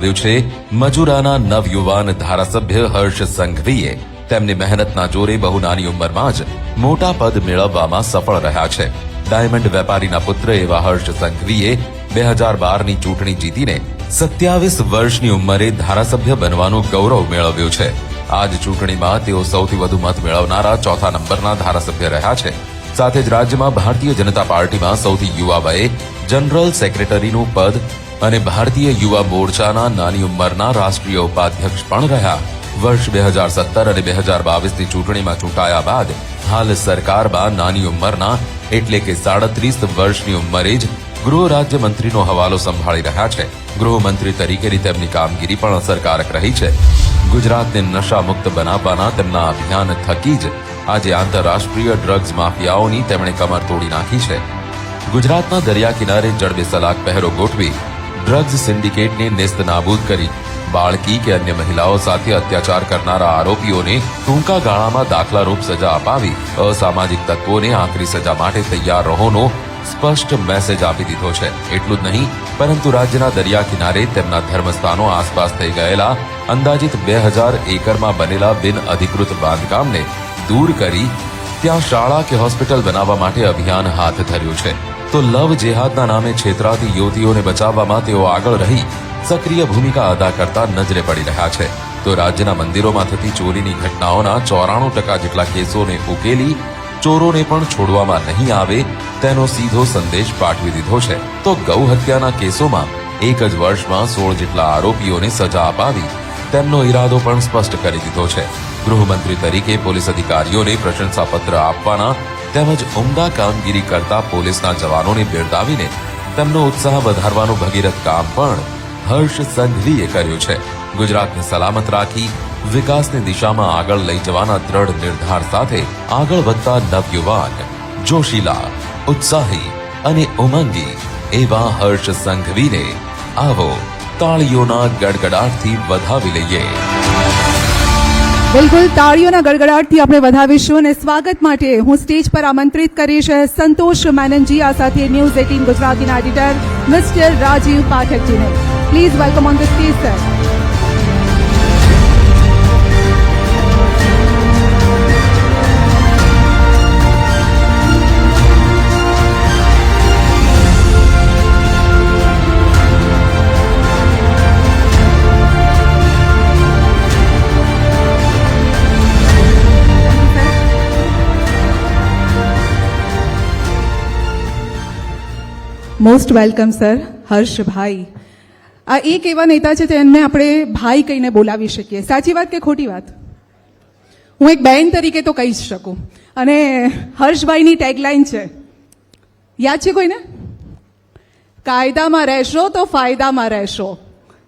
છે મજૂરાના નવયુવાન ધારાસભ્ય હર્ષ સંઘવીએ તેમની મહેનતના જોરે બહુ નાની ઉંમરમાં જ મોટા પદ મેળવવામાં સફળ રહ્યા છે. ડાયમંડ વેપારીના પુત્ર એવા હર્ષ સંઘવીએ 2012ની ચૂંટણી જીતીને 27 વર્ષની ઉંમરે ધારાસભ્ય બનવાનું ગૌરવ મેળવ્યું છે. આજ ચૂંટણીમાં તેઓ સૌથી વધુ મત મેળવનારા ચોથા નંબરના ધારાસભ્ય રહ્યા છે. સાથે જ રાજ્યમાં ભારતીય જનતા પાર્ટીમાં સૌથી યુવા વયે જનરલ સેક્રેટરીનું પદ અને ભારતીય યુવા મોરચાના નાની ઉંમરના રાષ્ટ્રીય ઉપાધ્યક્ષ પણ રહ્યા. વર્ષ 2017 અને 2022ની ચૂંટણીમાં ચૂંટાયા બાદ હાલ સરકારમાં નાની ઉંમરના એટલે કે 37 વર્ષની ઉંમરે જ ગૃહ રાજ્યમંત્રીનો હવાલો સંભાળી રહ્યા છે. ગૃહમંત્રી તરીકેની તેમની કામગીરી પણ અસરકારક રહી છે. ગુજરાતને નશા મુક્ત બનાવવાના તેમના અભિયાન થકી જ આજે આંતરરાષ્ટ્રીય ડ્રગ્સ માફિયાઓની તેમણે કમર તોડી નાખી છે. ગુજરાતના દરિયા કિનારે જડબેસલાક પહેરો ગોઠવી ડ્રગ્સ સિન્ડિકેટને નેસ્તનાબૂદ કરી બાળકી કે અન્ય મહિલાઓ સાથે અત્યાચાર કરનારા આરોપીઓને ટૂંકા ગાળામાં દાખલારૂપ સજા અપાવી અસામાજિક તત્વોને આકરી સજા માટે તૈયાર રહોનો સ્પષ્ટ મેસેજ આપી દીધો છે. એટલું જ નહીં પરંતુ રાજ્યના દરિયા કિનારે તેમના ધર્મસ્થાનો આસપાસ થઈ ગયેલા અંદાજિત 2000 એકરમાં બનેલા બિન અધિકૃત બાંધકામને દૂર કરી ત્યાં શાળા કે હોસ્પિટલ બનાવવા માટે અભિયાન હાથ ધર્યું છે. તો લવ જેહાદના નામે છેતરાતી યુવતીઓને બચાવવામાં તેઓ આગળ રહી સક્રિય ભૂમિકા અદા કરતા નજરે પડી રહ્યા છે. તો રાજ્યના મંદિરોમાં થતી ચોરીની ઘટનાઓના 94% જેટલા કેસોને ઉકેલી ચોરોને પણ છોડવામાં નહીં આવે તેનો સીધો સંદેશ પાઠવી દીધો છે. તો ગૌ હત્યાના કેસોમાં એક જ વર્ષમાં 16 જેટલા આરોપીઓને સજા અપાવી તેમનો ઈરાદો પણ સ્પષ્ટ કરી દીધો છે. ગૃહમંત્રી તરીકે પોલીસ અધિકારીઓને પ્રશંસાપત્ર આપવાના તેમજ ઉમદા કામગીરી કરતા પોલીસના જવાનોને બિરદાવીને તેમનો ઉત્સાહ વધારવાનું ભગીરથ કામ પણ હર્ષ સંઘવીએ કર્યું છે. ગુજરાતને સલામત રાખી વિકાસની દિશામાં આગળ લઈ જવાના દ્રઢ નિર્ધાર સાથે આગળ વધતા નવયુવાન, જોશીલા, ઉત્સાહી અને ઉમંગી એવા હર્ષ સંઘવીને આવો તાળીઓના ગડગડાટથી વધાવી લઈએ. બિલકુલ, તાળીઓના ગડગડાટથી આપણે વધાવીશું અને સ્વાગત માટે હું સ્ટેજ પર આમંત્રિત કરીશ સંતોષ મેનનજી, આ સાથે ન્યૂઝ 18 ગુજરાતીના એડિટર મિસ્ટર રાજીવ પાઠકજીને. Please welcome on the stage sir. Most welcome sir Harshbhai. આ એક એવા નેતા છે જેમને આપણે ભાઈ કહીને બોલાવી શકીએ. સાચી વાત કે ખોટી વાત? હું એક બહેન તરીકે તો કહી શકું. અને હર્ષભાઈની ટેગલાઇન છે, યાદ છે કોઈને? કાયદામાં રહેશો તો ફાયદામાં રહેશો.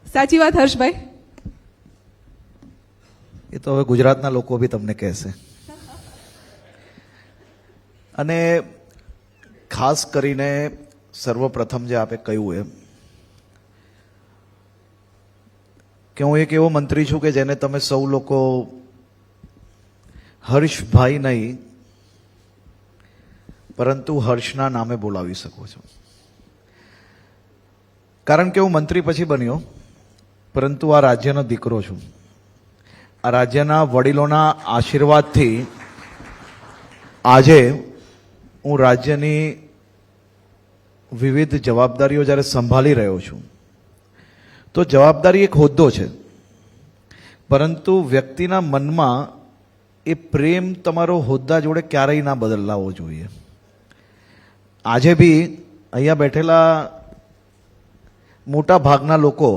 સાચી વાત હર્ષભાઈ? એ તો હવે ગુજરાતના લોકો બી તમને કહેશે. અને ખાસ કરીને સર્વપ્રથમ જે આપે કહ્યું એમ કે હું એક એવો મંત્રી છું કે જેને તમે સૌ લોકો હર્ષભાઈ નહીં પરંતુ હર્ષના નામે બોલાવી શકો છો. કારણ કે હું મંત્રી પછી બન્યો પરંતુ આ રાજ્યનો દીકરો છું. આ રાજ્યના વડીલોના આશીર્વાદથી આજે હું રાજ્યની વિવિધ જવાબદારીઓ જ્યારે સંભાળી રહ્યો છું તો જવાબદારી એક હોદ્દો છે, પરંતુ વ્યક્તિના મનમાં એ પ્રેમ તમારો હોદ્દા જોડે ક્યારેય ના બદલાવો જોઈએ. આજે બી અહીંયા બેઠેલા મોટા ભાગના લોકો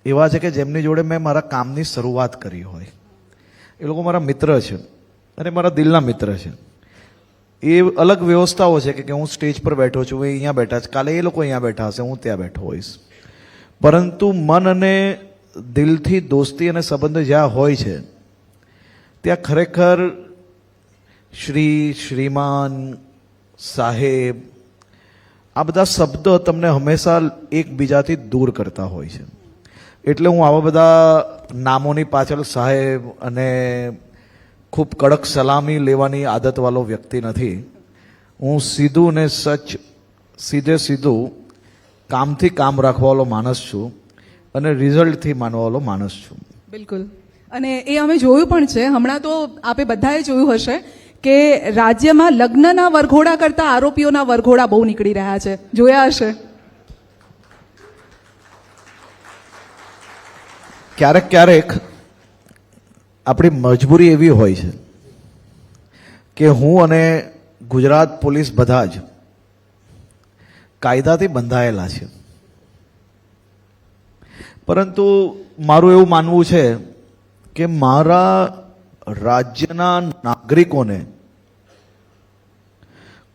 એવા છે કે જેમની જોડે મેં મારા કામની શરૂઆત કરી હોય. એ લોકો મારા મિત્ર છે અને મારા દિલના મિત્ર છે. એ અલગ વ્યવસ્થાઓ છે કે હું સ્ટેજ પર બેઠો છું, એ અહીંયા બેઠા છે, કાલે એ લોકો અહીંયા બેઠા હશે, હું ત્યાં બેઠો હોઈશ. પરંતુ મન અને દિલથી દોસ્તી અને સંબંધ જ્યાં હોય છે ત્યાં ખરેખર શ્રી, શ્રીમાન, સાહેબ આ બધા શબ્દો તમને હંમેશા એકબીજાથી દૂર કરતા હોય છે. એટલે હું આવા બધા નામોની પાછળ સાહેબ અને ખૂબ કડક સલામી લેવાની આદતવાળો વ્યક્તિ નથી. હું સીધું ને સીધે સીધું કામથી કામ રાખવાવાળો માણસ છું. અને રિઝલ્ટથી માનવાવાળો માણસ છું. બિલકુલ. અને એ અમે જોયું પણ છે. હમણાં તો આપે બધાએ જોયું હશે કે રાજ્યમાં લગ્નના વરઘોડા કરતા આરોપીઓના વરઘોડા બહુ નીકળી રહ્યા છે. જોયા હશે. ક્યારેક ક્યારેક આપણી મજબૂરી એવી હોય છે કે હું અને ગુજરાત પોલીસ બધા જ કાયદાથી બંધાયેલા છે, પરંતુ મારું એવું માનવું છે કે મારા રાજ્યના નાગરિકોને,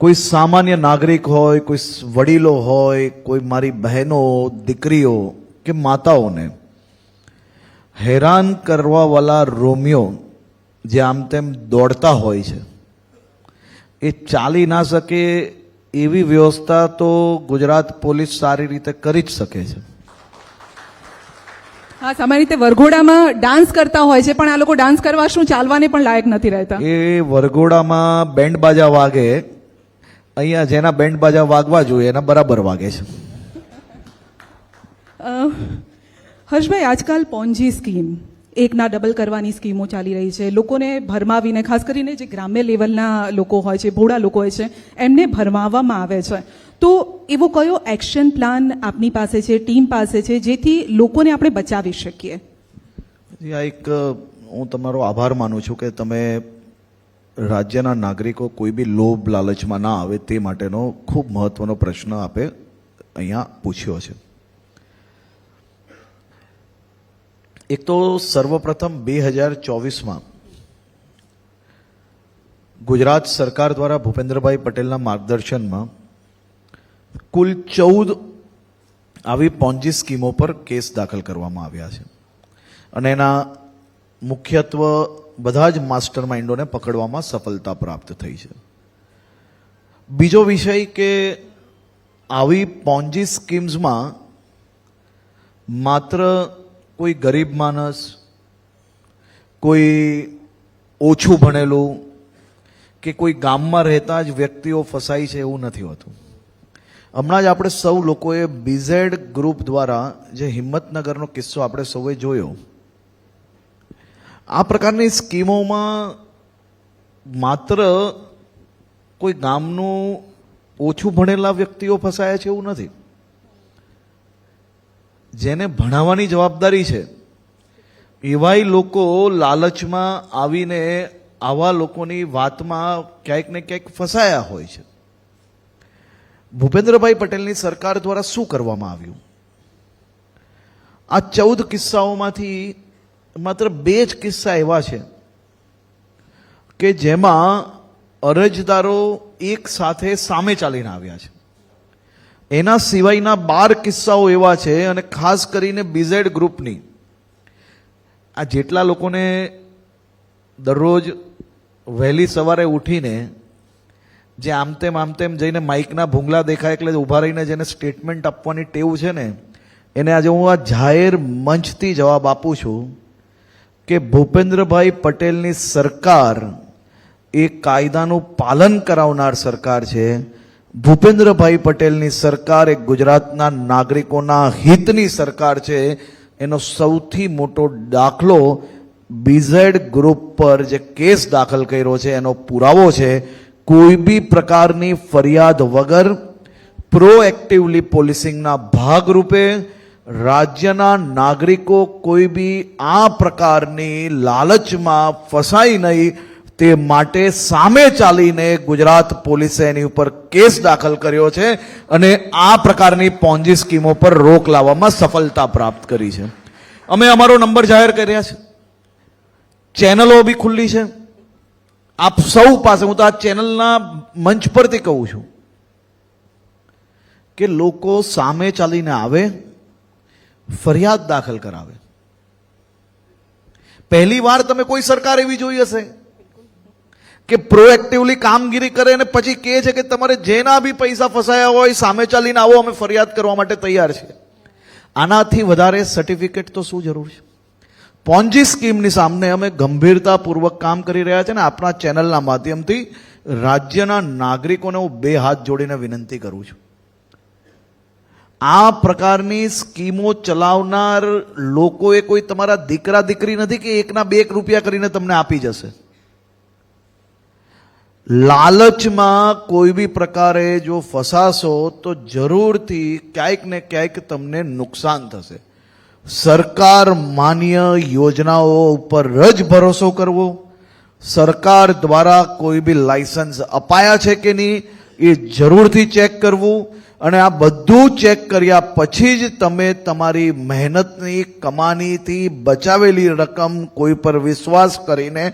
કોઈ સામાન્ય નાગરિક હોય, કોઈ વડીલો હોય, કોઈ મારી બહેનો, દીકરીઓ કે માતાઓને હેરાન કરવાવાળા રોમિયો જે આમ તેમ દોડતા હોય છે, એ ચાલી ના શકે એવી વ્યવસ્થા તો ગુજરાત પોલીસ સારી રીતે કરી જ શકે છે. હા, સામાન્ય રીતે વરઘોડામાં ડાન્સ કરતા હોય છે, પણ આ લોકો ડાન્સ કરવા શું ચાલવાને પણ લાયક નથી રહેતા. એ વરઘોડામાં બેન્ડ બાજા વાગે, અહીંયા જેના બેન્ડ બાજા વાગવા જોઈએ એના બરાબર વાગે છે. હર્ષભાઈ, આજકાલ પોન્જી સ્કીમ, એકના ડબલ કરવાની સ્કીમો ચાલી રહી છે. લોકોને ભરમાવીને, ખાસ કરીને જે ગ્રામ્ય લેવલના લોકો હોય છે, ભોળા લોકો હોય છે, એમને ભરમાવવામાં આવે છે. તો એવો કયો એક્શન પ્લાન આપની પાસે છે, ટીમ પાસે છે, જેથી લોકોને આપણે બચાવી શકીએ? આ એક હું તમારો આભાર માનું છું કે તમે રાજ્યના નાગરિકો કોઈ બી લોભ લાલચમાં ના આવે તે માટેનો ખૂબ મહત્વનો પ્રશ્ન આપે અહીંયા પૂછ્યો છે. એક તો સર્વપ્રથમ 2024માં ગુજરાત સરકાર દ્વારા ભૂપેન્દ્રભાઈ પટેલના માર્ગદર્શનમાં કુલ 14 આવી પોન્જી સ્કીમો પર કેસ દાખલ કરવામાં આવ્યા છે અને એના મુખ્યત્વે બધા જ માસ્ટર માઇન્ડોને પકડવામાં સફળતા પ્રાપ્ત થઈ છે. બીજો વિષય કે આવી પોન્જી સ્કીમ્સમાં માત્ર કોઈ ગરીબ માણસ, કોઈ ઓછું ભણેલું કે કોઈ ગામમાં રહેતા જ વ્યક્તિઓ ફસાય છે એવું નથી હોતું. હમણાં જ આપણે સૌ લોકોએ બીઝેડ ગ્રુપ દ્વારા જે હિંમતનગરનો કિસ્સો આપણે સૌએ જોયો, આ પ્રકારની સ્કીમોમાં માત્ર કોઈ ગામનું ઓછું ભણેલા વ્યક્તિઓ ફસાયા છે એવું નથી. જેને ભણાવવાની જવાબદારી છે એવાય લોકો લાલચમાં આવીને આવા લોકોની વાતમાં ક્યાંક ને ક્યાંક ફસાયા હોય છે. ભૂપેન્દ્રભાઈ પટેલની સરકાર દ્વારા શું કરવામાં આવ્યું? આ 14 કિસ્સાઓમાંથી માત્ર 2 જ કિસ્સા એવા છે કે જેમાં અરજદારો એક સાથે સામે ચાલીને આવ્યા છે. એના સિવાયના 12 કિસ્સાઓ એવા છે, અને ખાસ કરીને બીઝેડ ગ્રુપની આ જેટલા લોકોને દરરોજ વહેલી સવારે ઉઠીને જે આમ તેમ જઈને માઇકના ભૂંગળા દેખાય એટલે ઊભા રહીને જેને સ્ટેટમેન્ટ આપવાની ટેવ છે ને, એને આજે હું આ જાહેર મંચથી જવાબ આપું છું કે ભૂપેન્દ્રભાઈ પટેલની સરકાર એ કાયદાનું પાલન કરાવનાર સરકાર છે. ભૂપેન્દ્રભાઈ પટેલની સરકાર એ ગુજરાતના નાગરિકોના હિતની સરકાર છે. એનો સૌથી મોટો દાખલો બીઝેડ ગ્રુપ પર જે કેસ દાખલ કર્યો છે એનો પુરાવો છે. કોઈ બી પ્રકારની ફરિયાદ વગર પ્રોએક્ટિવલી પોલીસિંગના ભાગરૂપે રાજ્યના નાગરિકો કોઈ બી આ પ્રકારની લાલચમાં ફસાય નહીં તે માટે સામે ચાલીને ગુજરાત પોલીસે એની ઉપર કેસ દાખલ કર્યો છે અને આ પ્રકારની પોન્જી સ્કીમો પર રોક લાવવામાં સફળતા પ્રાપ્ત કરી છે. અમે અમારો નંબર જાહેર કર્યા છે, ચેનલો બી ખુલ્લી છે. આપ સૌ પાસે, હું તો આ ચેનલના મંચ પરથી કહું છું કે લોકો સામે ચાલીને આવે, ફરિયાદ દાખલ કરાવે. પહેલી વાર તમે કોઈ સરકાર એવી જોઈ હશે કે પ્રોએક્ટિવલી કામગીરી કરે અને પછી કહે છે કે તમારે જેના બી પૈસા ફસાયા હોય સામે ચાલીને આવો, અમે ફરિયાદ કરવા માટે તૈયાર છે. આનાથી વધારે સર્ટિફિકેટ તો શું જરૂર છે? પોન્જી સ્કીમની સામે અમે ગંભીરતાપૂર્વક કામ કરી રહ્યા છે અને આપણા ચેનલના માધ્યમથી રાજ્યના નાગરિકોને હું 2 હાથ જોડીને વિનંતી કરું છું. આ પ્રકારની સ્કીમો ચલાવનાર લોકોએ કોઈ તમારા દીકરા દીકરી નથી કે એકના 2 રૂપિયા કરીને તમને આપી જશે. લાલચમાં કોઈ બી પ્રકારે જો ફસાશો તો જરૂરથી ક્યાંક ને ક્યાંક તમને નુકસાન થશે. સરકાર માન્ય યોજનાઓ ઉપર જ ભરોસો કરવો, સરકાર દ્વારા કોઈ બી લાયસન્સ અપાયા છે કે નહીં એ જરૂરથી ચેક કરવું, અને આ બધું ચેક કર્યા પછી જ તમે તમારી મહેનતની કમાણીથી બચાવેલી રકમ કોઈ પર વિશ્વાસ કરીને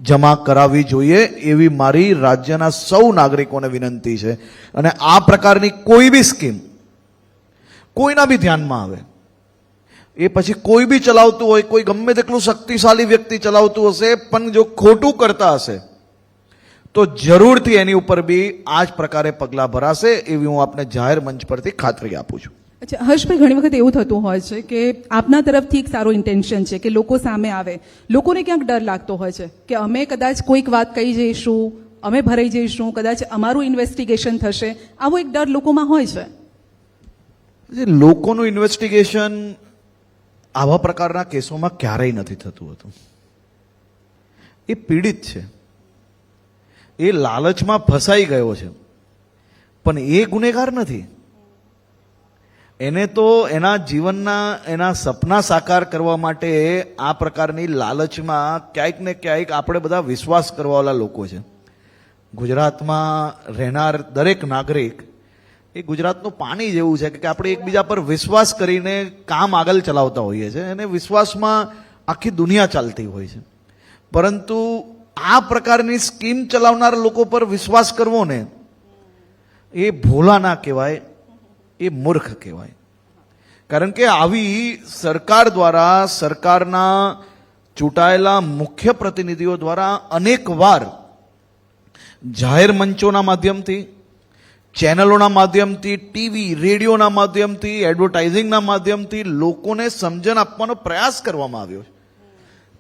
જમા કરાવવી જોઈએ, એવી મારી રાજ્યના સૌ નાગરિકોને વિનંતી છે. અને આ પ્રકારની કોઈ બી સ્કીમ કોઈના બી ધ્યાનમાં આવે, એ પછી કોઈ બી ચલાવતું હોય, કોઈ ગમે તેટલું શક્તિશાળી વ્યક્તિ ચલાવતું હશે, પણ જો ખોટું કરતા હશે તો જરૂરથી એની ઉપર બી આ જ પ્રકારે પગલાં ભરાશે, એવી હું આપને જાહેર મંચ પરથી ખાતરી આપું છું. અચ્છા હર્ષભાઈ, ઘણી વખત એવું થતું હોય છે કે આપના તરફથી એક સારો ઇન્ટેન્શન છે કે લોકો સામે આવે, લોકોને ક્યાંક ડર લાગતો હોય છે કે અમે કદાચ કોઈક વાત કહી જઈશું, અમે ભરાઈ જઈશું, કદાચ અમારું ઇન્વેસ્ટિગેશન થશે, આવો એક ડર લોકોમાં હોય છે. લોકોનું ઇન્વેસ્ટિગેશન આવા પ્રકારના કેસોમાં ક્યારેય નથી થતું હતું. એ પીડિત છે, એ લાલચમાં ફસાઈ ગયો છે, પણ એ ગુનેગાર નથી. એને તો એના જીવનના એના સપના સાકાર કરવા માટે આ પ્રકારની લાલચમાં ક્યાંક ને ક્યાંક આપણે બધા વિશ્વાસ કરવાવાળા લોકો છે. ગુજરાતમાં રહેનાર દરેક નાગરિક એ ગુજરાતનું પાણી જેવું છે કે આપણે એકબીજા પર વિશ્વાસ કરીને કામ આગળ ચલાવતા હોઈએ છીએ, અને વિશ્વાસમાં આખી દુનિયા ચાલતી હોય છે. પરંતુ આ પ્રકારની સ્કીમ ચલાવનાર લોકો પર વિશ્વાસ કરવો ને, એ ભોળા ના કહેવાય, એ મૂર્ખ કહેવાય. કારણ કે આવી સરકાર દ્વારા, સરકારના ચૂંટાયેલા મુખ્ય પ્રતિનિધિઓ દ્વારા અનેક વાર જાહેર મંચોના માધ્યમથી, ચેનલોના માધ્યમથી, ટીવી રેડિયોના માધ્યમથી, એડવર્ટાઇઝિંગના માધ્યમથી લોકોને સમજણ આપવાનો પ્રયાસ કરવામાં આવ્યો છે.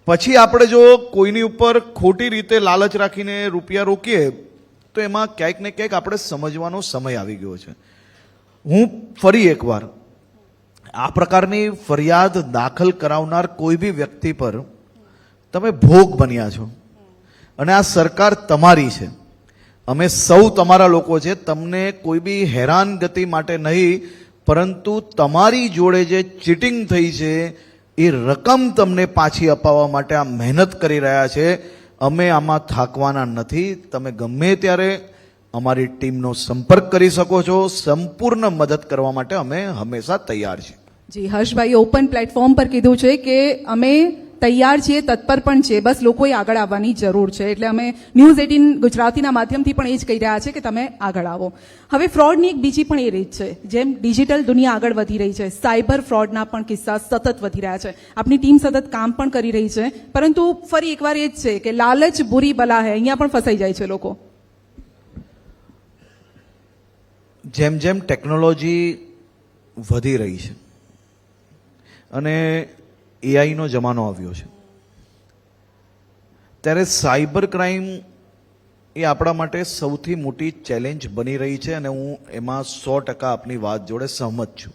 પછી આપણે જો કોઈની ઉપર ખોટી રીતે લાલચ રાખીને રૂપિયા રોકીએ તો એમાં ક્યાંક ને ક્યાંક આપણે સમજવાનો સમય આવી ગયો છે. હું ફરી એકવાર આ પ્રકારની ફરિયાદ દાખલ કરાવનાર કોઈ બી વ્યક્તિ પર તમે ભોગ બન્યા છો, અને આ સરકાર તમારી છે, અમે સૌ તમારા લોકો છે. તમને કોઈ બી હેરાનગતિ માટે નહીં, પરંતુ તમારી જોડે જે ચીટિંગ થઈ છે એ રકમ તમને પાછી અપાવવા માટે આ મહેનત કરી રહ્યા છે. અમે આમાં થાકવાના નથી. તમે ગમે ત્યારે અમારી ટીમનો સંપર્ક કરી શકો છો. સંપૂર્ણ મદદ કરવા માટે અમે હંમેશા તૈયાર છીએ. જી હર્ષભાઈ ઓપન પ્લેટફોર્મ પર કીધું છે કે અમે તૈયાર છીએ, તત્પર પણ છે, બસ લોકોએ આગળ આવવાની જરૂર છે. એટલે અમે ન્યૂઝ 18 ગુજરાતીના માધ્યમથી પણ એ જ કહી રહ્યા છે કે તમે આગળ આવો. હવે ફ્રોડની એક બીજી પણ એ રીત છે, જેમ ડિજિટલ દુનિયા આગળ વધી રહી છે, સાયબર ફ્રોડના પણ કિસ્સા સતત વધી રહ્યા છે. આપની ટીમ સતત કામ પણ કરી રહી છે, પરંતુ ફરી એકવાર એ જ છે કે લાલચ બુરી બલા હે, અહીંયા પણ ફસાઈ જાય છે લોકો. જેમ જેમ ટેકનોલોજી વધી રહી છે અને એઆઈનો જમાનો આવ્યો છે, ત્યારે સાયબર ક્રાઇમ એ આપણા માટે સૌથી મોટી ચેલેન્જ બની રહી છે, અને હું એમાં 100% આપની વાત જોડે સહમત છું.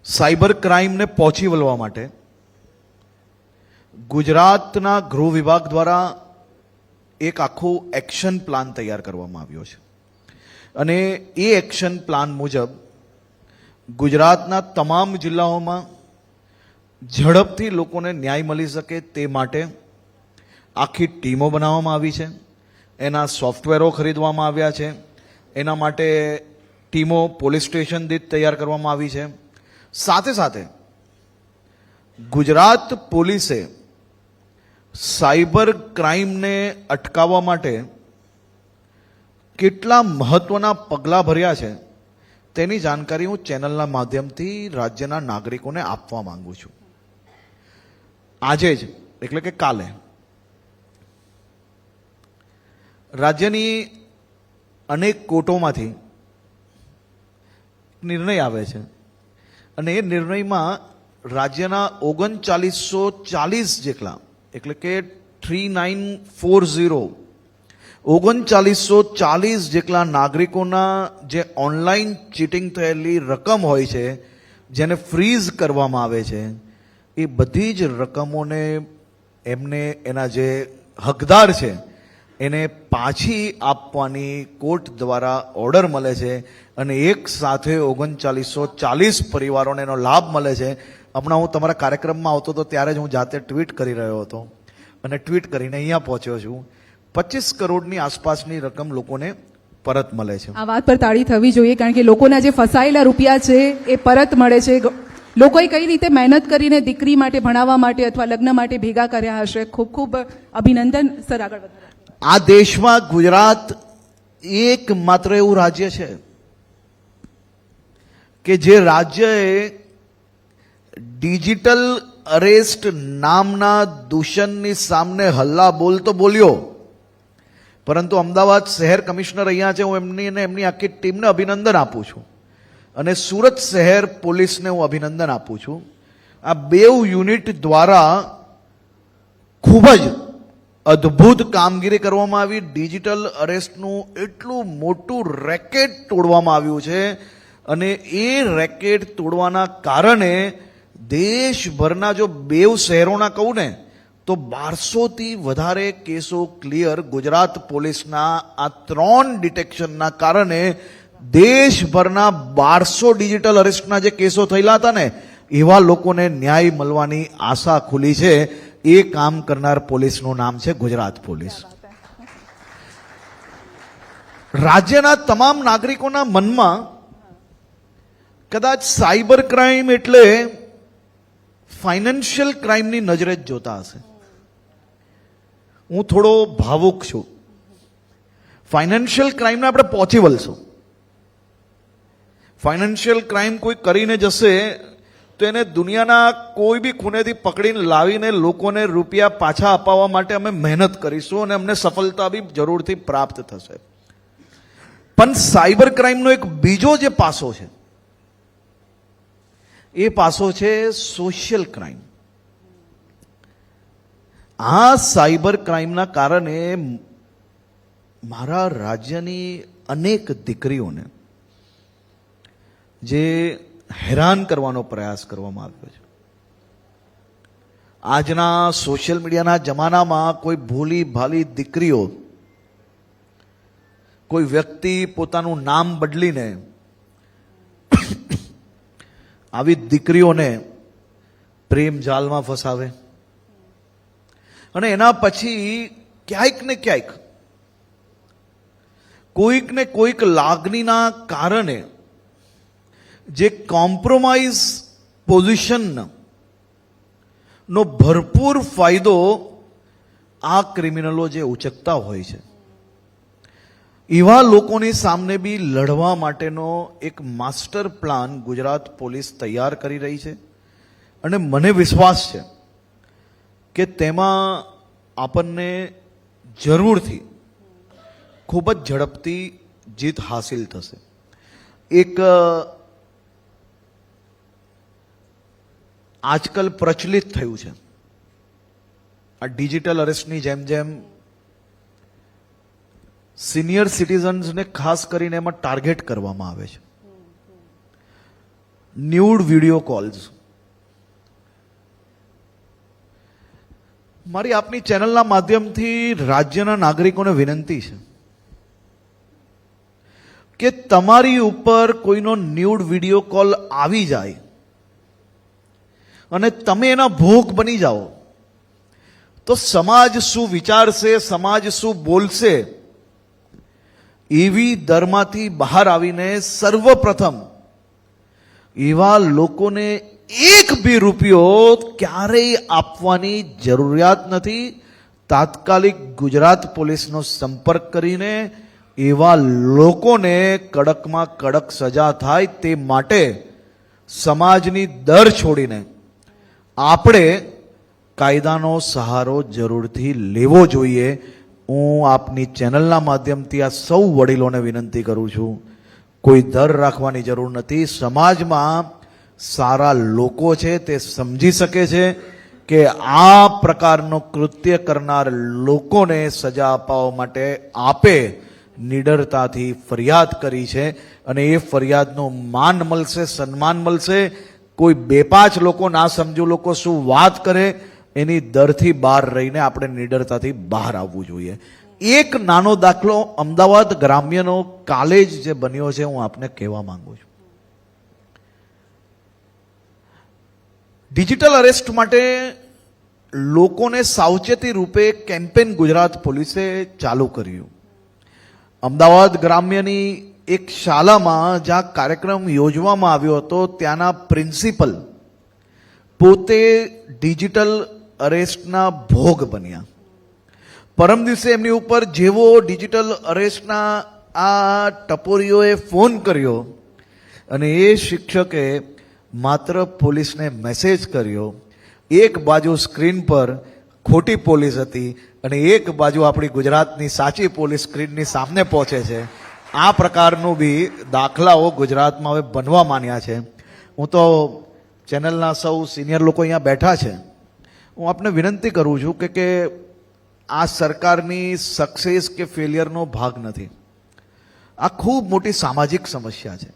સાયબર ક્રાઇમને પહોંચી વળવા માટે ગુજરાતના ગૃહ વિભાગ દ્વારા એક આખો એક્શન પ્લાન તૈયાર કરવામાં આવ્યો છે, અને એ એક્શન પ્લાન મુજબ ગુજરાતના તમામ જિલ્લાઓમાં ઝડપથી લોકોને ન્યાય મળી શકે તે માટે આખી ટીમો બનાવવામાં આવી છે. એના સોફ્ટવેરો ખરીદવામાં આવ્યા છે. એના માટે ટીમો પોલીસ સ્ટેશન દીઠ તૈયાર કરવામાં આવી છે. સાથે સાથે ગુજરાત પોલીસે સાયબર ક્રાઇમને અટકાવવા માટે કેટલા મહત્વના પગલાં ભર્યા છે તેની જાણકારી હું ચેનલના માધ્યમથી રાજ્યના નાગરિકોને આપવા માંગુ છું. આજે જ એટલે કે કાલે રાજ્યની અનેક કોર્ટોમાંથી નિર્ણય આવે છે, અને એ નિર્ણયમાં રાજ્યના 3940 જેટલા એટલે કે 3940 3940 જેટલા નાગરિકોના જે ઓનલાઈન ચીટિંગ થયેલી રકમ હોય છે, જેને ફ્રીઝ કરવામાં આવે છે, એ બધી જ રકમોને એમને એના જે હકદાર છે એને પાછી આપવાની કોર્ટ દ્વારા ઓર્ડર મળે છે અને એક સાથે 3940 પરિવારોને એનો લાભ મળે છે. હમણાં હું તમારા કાર્યક્રમમાં આવતો હતો ત્યારે જ હું જાતે ટ્વીટ કરી રહ્યો હતો અને ટ્વીટ કરીને અહીંયા પહોંચ્યો છું. 25 કરોડની આસપાસની રકમ લોકોને પરત મળે છે. આ વાત પર તાળી થવી જોઈએ, કારણ કે લોકોના જે ફસાયેલા રૂપિયા છે એ પરત મળે છે. લોકોએ કઈ રીતે મહેનત કરીને દીકરી માટે ભણાવવા માટે અથવા લગ્ન માટે ભેગા કર્યા હશે. ખૂબ ખૂબ અભિનંદન. સર આગળ વધારો. આ દેશમાં ગુજરાત એકમાત્ર એવું રાજ્ય છે કે જે રાજ્યએ ડિજિટલ અરેસ્ટ નામના દૂષણની સામે હલ્લા બોલ તો બોલ્યો, પરંતુ અમદાવાદ શહેર કમિશનર અહીંયા છે, હું એમની અને એમની આખી ટીમને અભિનંદન આપું છું અને સુરત શહેર પોલીસને હું અભિનંદન આપું છું. આ બેઉ યુનિટ દ્વારા ખૂબ જ અદ્ભુત કામગીરી કરવામાં આવી. ડિજિટલ અરેસ્ટનું એટલું મોટું રેકેટ તોડવામાં આવ્યું છે અને એ રેકેટ તોડવાના કારણે દેશભરના જો બેઉ શહેરોના કહું ને તો 1200થી વધારે કેસો ક્લિયર ગુજરાત પોલીસના આ 3 ડિટેક્શનના કારણે દેશભરના 1200 ડિજિટલ અરેસ્ટના જે કેસો થયેલા હતા ને એવા લોકોને ન્યાય મળવાની આશા ખુલી છે. એ કામ કરનાર પોલીસનું નામ છે ગુજરાત પોલીસ. રાજ્યના તમામ નાગરિકોના મનમાં કદાચ સાયબર ક્રાઇમ એટલે ફાઇનાન્શિયલ ક્રાઇમની નજરે જ જોતા હશે. હું થોડો ભાવુક છું. ફાઇનાન્શિયલ ક્રાઇમને આપણે પહોંચી વળશું. ફાઇનાન્શિયલ ક્રાઇમ કોઈ કરીને જશે તો એને દુનિયાના કોઈ બી ખૂણેથી પકડીને લાવીને લોકોને રૂપિયા પાછા અપાવવા માટે અમે મહેનત કરીશું અને અમને સફળતા બી જરૂરથી પ્રાપ્ત થશે. પણ સાયબર ક્રાઇમનો એક બીજો જે પાસો છે એ પાસો છે સોશિયલ ક્રાઇમ. આ સાયબર ક્રાઇમના કારણે મારા રાજ્યની અનેક દીકરીઓને જે હેરાન કરવાનો પ્રયાસ કરવામાં આવ્યો છે. આજના સોશિયલ મીડિયાના જમાનામાં કોઈ ભોલી ભાલી દીકરીઓ, કોઈ વ્યક્તિ પોતાનું નામ બદલીને આવી દીકરીઓને પ્રેમ જાલમાં ફસાવે અને એના પછી ક્યાંક ને ક્યાંક કોઈક ને કોઈક લાગણીના કારણે જે કોમ્પ્રોમાઇઝ પોઝિશન નો ભરપૂર ફાયદો આ ક્રિમિનલો જે ઉચકતા હોય છે, એવા લોકોની સામે બી લડવા માટેનો એક માસ્ટર પ્લાન ગુજરાત પોલીસ તૈયાર કરી રહી છે અને મને વિશ્વાસ છે કે તેમાં આપણને જરૂરથી ખૂબ જ ઝડપથી જીત હાસિલ થશે. એક આજકાલ પ્રચલિત થયું છે આ ડિજિટલ અરેસ્ટની જેમ જેમ સિનિયર સિટીઝન્સને ખાસ કરીને એમાં ટાર્ગેટ કરવામાં આવે છે. Nude video calls. મારી આપની ચેનલના માધ્યમથી રાજ્યના નાગરિકોને વિનંતી છે કે તમારી ઉપર કોઈનો ન્યૂડ વિડીયો કોલ આવી જાય અને તમે એના ભોગ બની જાઓ તો સમાજ શું વિચારશે, સમાજ શું બોલશે, એવી દરમાંથી બહાર આવીને સર્વપ્રથમ એવા લોકોને એક બી રૂપિયો ક્યારેય આપવાની જરૂરિયાત નથી. તાત્કાલિક ગુજરાત પોલીસનો સંપર્ક કરીને એવા લોકોને કડકમાં કડક સજા થાય તે માટે સમાજની દર છોડીને આપણે કાયદાનો સહારો જરૂરથી લેવો જોઈએ. હું આપની ચેનલના માધ્યમથી આ સૌ વડીલોને વિનંતી કરું છું, કોઈ દર રાખવાની જરૂર નથી. સમાજમાં સારા લોકો છે તે સમજી શકે છે કે આ પ્રકારનો કૃત્ય કરનાર લોકોને સજા અપાવવા માટે આપે નિડરતાથી ફરિયાદ કરી છે અને એ ફરિયાદનું માન મળશે, સન્માન મળશે. કોઈ બે પાંચ લોકો, ના સમજુ લોકો શું વાત કરે એની દરથી બહાર રહીને આપણે નિડરતાથી બહાર આવવું જોઈએ. એક નાનો દાખલો અમદાવાદ ગ્રામ્યનો કાલે જ જે બન્યો છે હું આપને કહેવા માંગુ છું. ડિજિટલ અરેસ્ટ માટે લોકોને સાવચેતી રૂપે કેમ્પેન ગુજરાત પોલીસે ચાલુ કર્યું. અમદાવાદ ગ્રામ્યની એક શાળામાં જ્યાં કાર્યક્રમ યોજવામાં આવ્યો હતો ત્યાંના પ્રિન્સિપલ પોતે ડિજિટલ અરેસ્ટના ભોગ બન્યા. પરમ દિવસે એમની ઉપર જેવો ડિજિટલ અરેસ્ટના આ ટપોરીઓએ ફોન કર્યો અને એ શિક્ષકે માત્ર પોલીસને મેસેજ કર્યો. એક બાજુ સ્ક્રીન પર ખોટી પોલીસ હતી અને એક બાજુ આપણી ગુજરાતની સાચી પોલીસ સ્ક્રીનની સામે પહોંચે છે. આ પ્રકારનું બી દાખલાઓ ગુજરાતમાં હવે બનવા માંડ્યા છે. હું તો ચેનલના સૌ સિનિયર લોકો અહીંયા બેઠા છે, હું આપને વિનંતી કરું છું કે આ સરકારની સક્સેસ કે ફેલિયરનો ભાગ નથી. આ ખૂબ મોટી સામાજિક સમસ્યા છે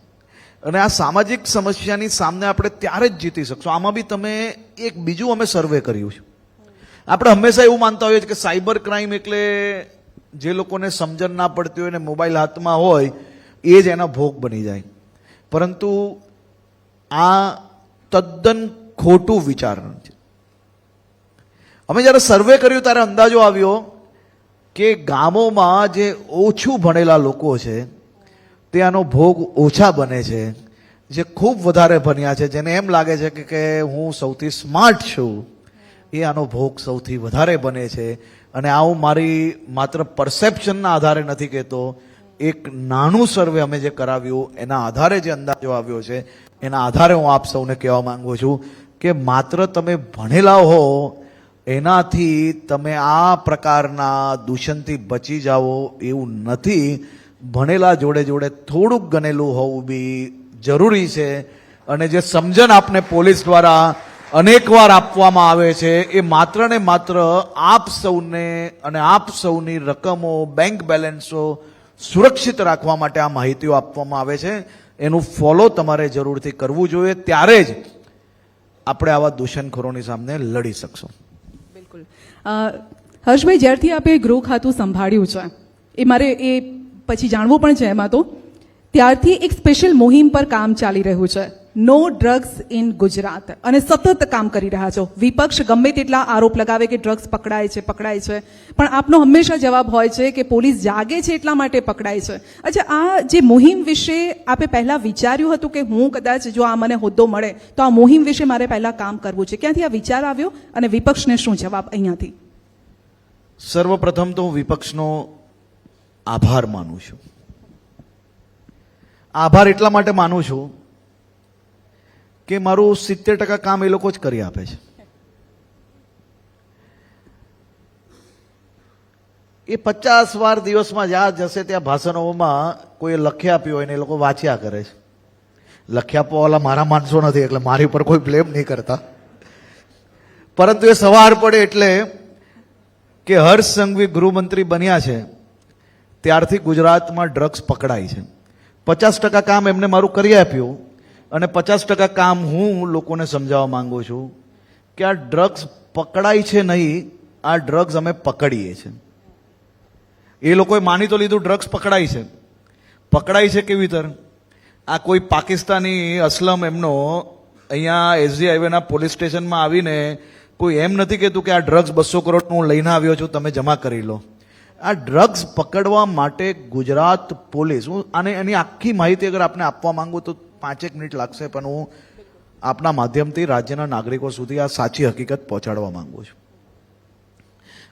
અને આ સામાજિક સમસ્યાની સામે આપણે ત્યારે જ જીતી શકશું. આમાં બી તમે એક બીજું અમે સર્વે કર્યું છે. આપણે હંમેશા એવું માનતા હોઈએ છીએ કે સાયબર ક્રાઇમ એટલે જે લોકોને સમજણ ના પડતી હોય ને મોબાઈલ હાથમાં હોય એ જ એના ભોગ બની જાય, પરંતુ આ તદ્દન ખોટું વિચારણ છે. અમે જ્યારે સર્વે કર્યું ત્યારે અંદાજો આવ્યો કે ગામોમાં જે ઓછું ભણેલા લોકો છે તે આનો ભોગ ઓછા બને છે. જે ખૂબ વધારે ભણ્યા છે, જેને એમ લાગે છે કે હું સૌથી સ્માર્ટ છું, એ આનો ભોગ સૌથી વધારે બને છે. અને આ હું મારી માત્ર પરસેપ્શનના આધારે નથી કહેતો, એક નાનું સર્વે અમે જે કરાવ્યું એના આધારે જે અંદાજો આવ્યો છે એના આધારે હું આપ સૌને કહેવા માંગુ છું કે માત્ર તમે ભણેલા હો એનાથી તમે આ પ્રકારના દૂષણથી બચી જાઓ એવું નથી. ભણેલા જોડે જોડે થોડુંક ગણેલું હોવું બી જરૂરી છે. અને જે સમજણ આપને પોલીસ દ્વારા અનેકવાર આપવામાં આવે છે એ માત્ર ને માત્ર આપ સૌને અને આપ સૌની રકમો, બેંક બેલેન્સો સુરક્ષિત રાખવા માટે આ માહિતીઓ આપવામાં આવે છે. એનું ફોલો તમારે જરૂરથી કરવું જોઈએ, ત્યારે જ આપણે આવા દૂષણખોરોની સામે લડી શકશું. બિલકુલ. હર્ષભાઈ, જ્યારથી આપે ગૃહ ખાતું સંભાળ્યું છે એ મારે એ પછી જાણવું પણ છે એમાં, તો ત્યારથી એક સ્પેશિયલ મુહિમ પર કામ ચાલી રહ્યું છે, નો ડ્રગ્સ ઇન ગુજરાત, અને સતત કામ કરી રહ્યા છો. વિપક્ષ ગમે તેટલા આરોપ લગાવે કે ડ્રગ્સ પકડાય છે, પણ આપનો હંમેશા જવાબ હોય છે કે પોલીસ જાગે છે એટલા માટે પકડાય છે. અચ્છા, આ જે મુહિમ વિશે આપે પહેલા વિચાર્યું હતું કે હું કદાચ જો આ મને હોદ્દો મળે તો આ મુહિમ વિશે મારે પહેલા કામ કરવું છે? ક્યાંથી આ વિચાર આવ્યો અને વિપક્ષને શું જવાબ અહીંયાથી? સર્વપ્રથમ તો હું વિપક્ષનો આભાર માનું છું. આભાર એટલા માટે માનું છું કે મારું 70% કામ એ લોકો જ કરી આપે છે. એ 50 વાર દિવસમાં જ્યાં જશે ત્યાં ભાષણોમાં કોઈ લખી આપ્યું હોય ને એ લોકો વાંચ્યા કરે છે. લખી આપવાવાળા મારા માણસો નથી એટલે મારી ઉપર કોઈ બ્લેમ નહીં કરતા, પરંતુ એ સવાર પડે એટલે કે હર્ષ સંઘવી ગૃહમંત્રી બન્યા છે ત્યારથી ગુજરાતમાં ડ્રગ્સ પકડાય છે. 50% કામ એમને મારું કરી આપ્યું અને 50% કામ હું લોકોને સમજાવવા માંગુ છું કે આ ડ્રગ્સ પકડાય છે નહીં, આ ડ્રગ્સ અમે પકડીએ છીએ. એ લોકોએ માની તો લીધું ડ્રગ્સ પકડાય છે. પકડાય છે કેવી રીતે? આ કોઈ પાકિસ્તાની અસલમ એમનો અહીંયા એસજી હાઈવેના પોલીસ સ્ટેશનમાં આવીને કોઈ એમ નથી કહેતું કે આ ડ્રગ્સ 200 કરોડનું હું લઈને આવ્યો છું, તમે જમા કરી લો. આ ડ્રગ્સ પકડવા માટે ગુજરાત પોલીસ, હું આને એની આખી માહિતી અગર આપને આપવા માંગુ તો 5 મિનિટ લાગશે, પણ હું આપના માધ્યમથી રાજ્યના નાગરિકો સુધી આ સાચી હકીકત પહોંચાડવા માંગુ છું.